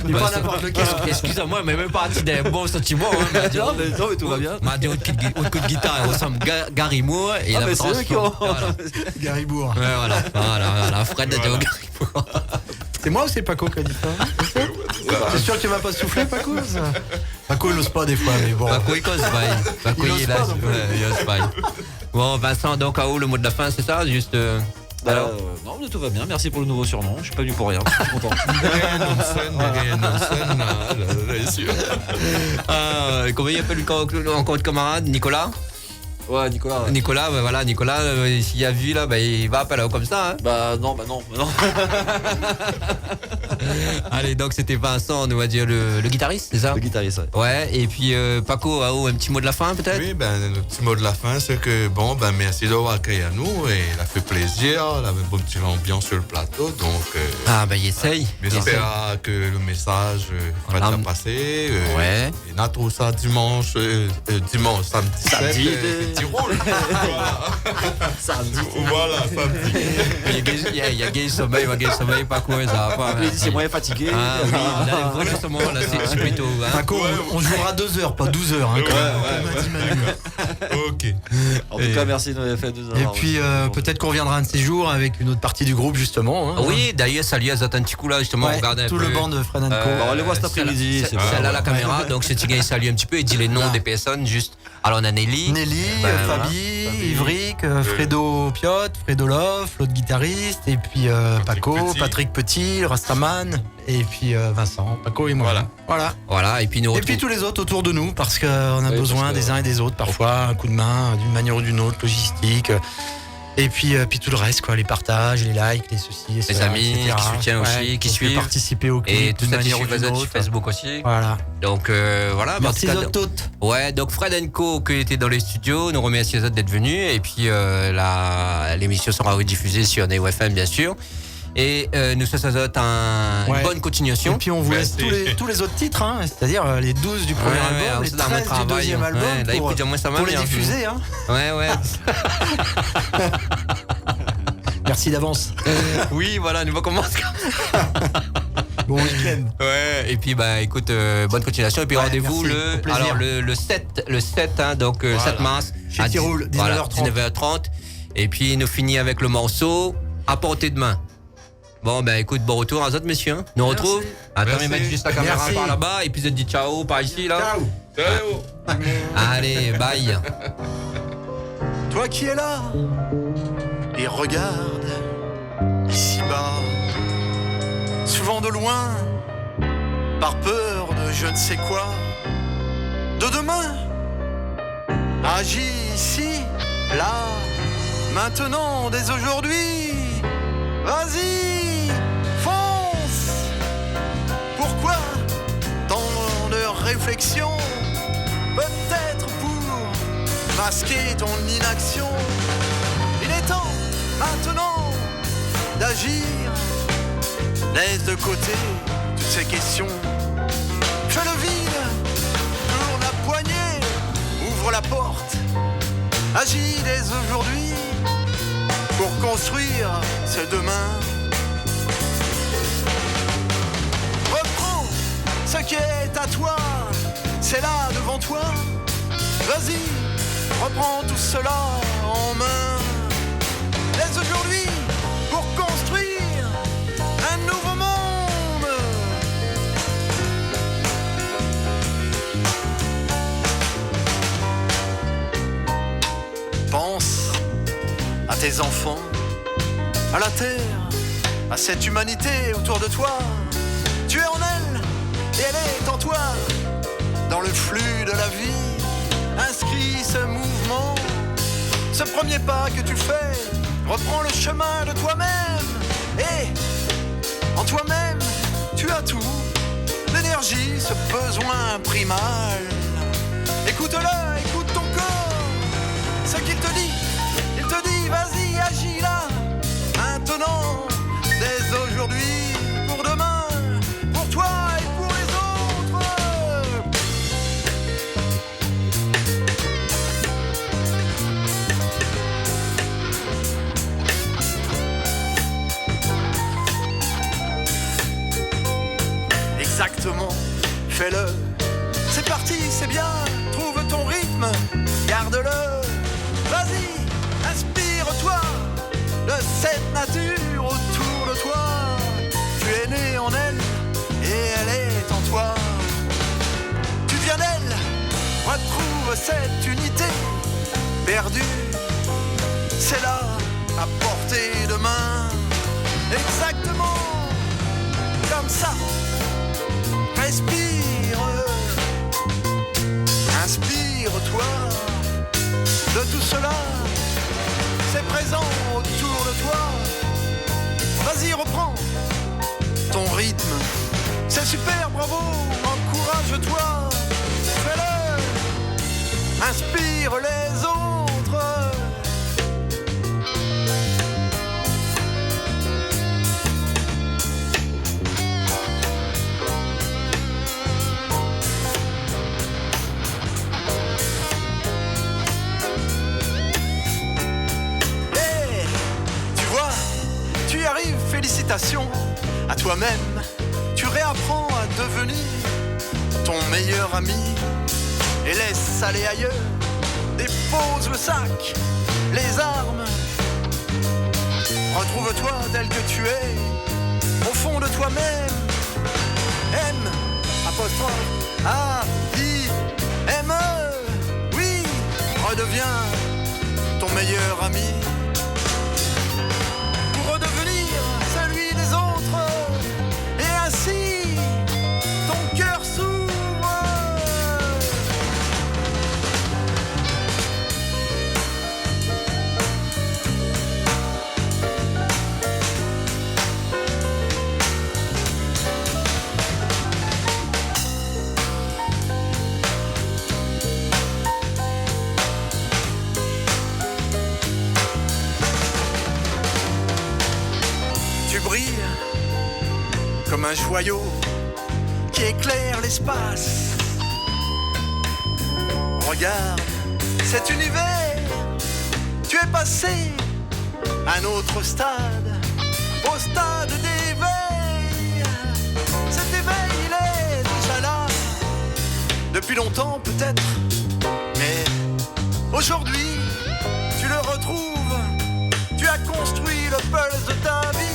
Mais pas n'importe lequel. Excusez-moi, mais même pas des bons sentiments. Non, mais tout va bien. M'a dit autre coup de guitare, il ressemble Gary Moore et mais c'est eux qui ont. Gary Bourg. Ouais, voilà. Fred de Gary Moore. C'est moi ou c'est Paco qui a dit ça? C'est sûr que tu m'as pas soufflé, Paco? Paco il n'ose pas des fois, mais bon. Paco il cause pas. Paco il est là. Il ose pas. Bon, Vincent, donc à où le mot de la fin, c'est ça? Juste. Alors non, mais tout va bien, merci pour le nouveau surnom, je suis pas venu pour rien, je suis content. Comment il appelle encore le camarade? Nicolas? Ouais, Nicolas. Ouais. Nicolas, bah voilà, Nicolas, s'il a vu là, bah, il va pas là comme ça. Hein. Bah non. Allez, donc c'était Vincent, on va dire le guitariste, c'est ça? Le guitariste, ouais. Ouais, et puis Paco, un petit mot de la fin peut-être? Oui, le petit mot de la fin, c'est que merci d'avoir accueilli à nous et il a fait plaisir, il avait une bonne petite ambiance sur le plateau, donc Il essaye. j'espère que le message va bien passer. Ouais. Et on a tout ça dimanche, samedi 17, Tyrol. Voilà, samedi. Il y a gay sommeil, Paco, ça va pas. Oui, c'est moyen fatigué. Ah oui, là, justement, là, c'est plutôt. Hein. Paco, on jouera 2 heures, pas 12 heures. Hein, comme m'a dit Manu. Ok. En tout cas, merci de nous avoir fait 2 heures. Et puis peut-être qu'on reviendra un de ces jours avec une autre partie du groupe justement. Hein. Oui, d'ailleurs, salut à Zatan Tikou là, justement, Ouais, regardez un tout peu. le banc de Fred & Co. On les voit cet après-midi. Celle-là, la caméra, donc c'est Tigay, salut un petit peu et dit les noms des personnes, juste. Alors on a Nelly. Fabi, Ivric, Fredo Piot, Fredo Loff, l'autre guitariste, et puis Paco, Petit. Patrick Petit, le Rastaman, et puis Vincent, Paco et moi. Voilà, et puis nous Et puis tous les autres autour de nous, parce qu'on a besoin des uns et des autres, parfois un coup de main, d'une manière ou d'une autre, logistique. Et puis tout le reste, quoi, les partages, les likes, les ceci, les cela, amis etc. qui soutiennent aussi, qui suivent. Participer au clip Et tout d'une ça qui manière ou suit d'une autre. sur Facebook aussi. Voilà. Donc voilà. Merci en tout cas, toutes. Ouais, donc Fred & Co qui était dans les studios, nous remercie les autres d'être venus. Et puis l'émission sera rediffusée sur Neo FM bien sûr. Et nous souhaitons une bonne continuation. Et puis on vous laisse tous les autres titres, hein, c'est-à-dire les 12 du premier album, les 13 du deuxième album, là, pour les bien, diffuser. Hein. Ouais. Merci d'avance. Oui, voilà, nous commence. Bon week-end. Ouais, et puis écoute, bonne continuation. Et puis rendez-vous le 7, hein, donc 7 mars. Chez Tyrol, 19h30. Et puis nous finit avec le morceau À portée de main. Bon, écoute, bon retour à autres messieurs. Hein. Nous retrouve. Attends, mais mettre juste la caméra par là-bas. Et puis je te dis ciao par ici, là. Ciao. Allez, bye. Toi qui es là et regarde ici-bas, souvent de loin, par peur de je ne sais quoi, de demain, agis ici, là, maintenant, dès aujourd'hui, vas-y, fonce. Pourquoi tant de réflexion? Peut-être pour masquer ton inaction. Il est temps maintenant d'agir. Laisse de côté toutes ces questions. Fais le vide, tourne la poignée, ouvre la porte. Agis dès aujourd'hui pour construire ce demain. Reprends ce qui est à toi, c'est là devant toi. Vas-y, reprends tout cela en main. Dès aujourd'hui, pour construire un nouveau monde. Pense à tes enfants, à la terre, à cette humanité autour de toi. Tu es en elle et elle est en toi. Dans le flux de la vie, inscris ce mouvement. Ce premier pas que tu fais, reprends le chemin de toi-même. Et en toi-même, tu as tout. L'énergie, ce besoin primal. Écoute-le, écoute ton corps. Ce qu'il te dit, vas-y, agis là. Maintenant, dès aujourd'hui, pour demain, pour toi et pour les autres. Exactement, fais-le. C'est parti, c'est bien, trouve ton rythme, garde-le. Vas-y, inspire-toi de cette nature autour de toi. Tu es né en elle et elle est en toi. Tu viens d'elle, retrouve cette unité perdue. C'est là, à portée de main. Exactement, comme ça. Respire, inspire-toi de tout cela, c'est présent autour de toi. Vas-y, reprends ton rythme. C'est super, bravo, encourage-toi. Fais-le, inspire les autres. Hey, tu vois, tu y arrives, félicitations à toi-même. Tu réapprends à devenir ton meilleur ami et laisse aller ailleurs. Dépose le sac, les armes. Retrouve-toi tel que tu es, au fond de toi-même. M, apostrophe, A, I, M, E. Oui, redeviens ton meilleur ami pour redevenir celui des autres. Et ainsi, ton cœur s'ouvre. Tu brilles comme un joyau qui éclaire l'espace. Regarde cet univers, tu es passé à un autre stade, au stade d'éveil. Cet éveil, il est déjà là, depuis longtemps peut-être, mais aujourd'hui, tu le retrouves, tu as construit le pulse de ta vie.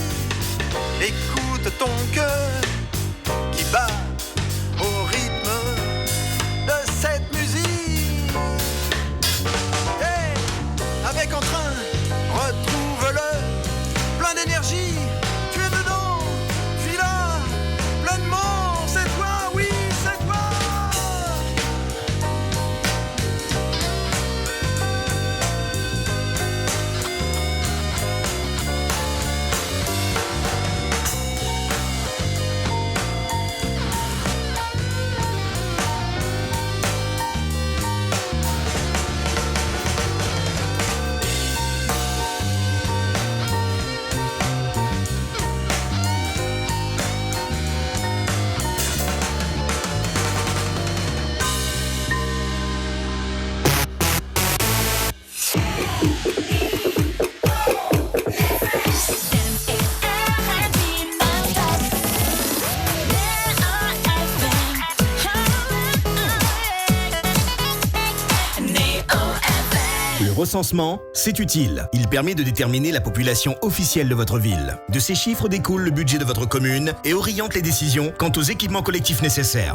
Écoute ton cœur qui bat au rythme de cette musique. Et avec entrain, retrouve-le, plein d'énergie, tu es dedans, puis là, pleinement, c'est toi, oui, c'est toi. Le recensement, c'est utile. Il permet de déterminer la population officielle de votre ville. De ces chiffres découle le budget de votre commune et oriente les décisions quant aux équipements collectifs nécessaires.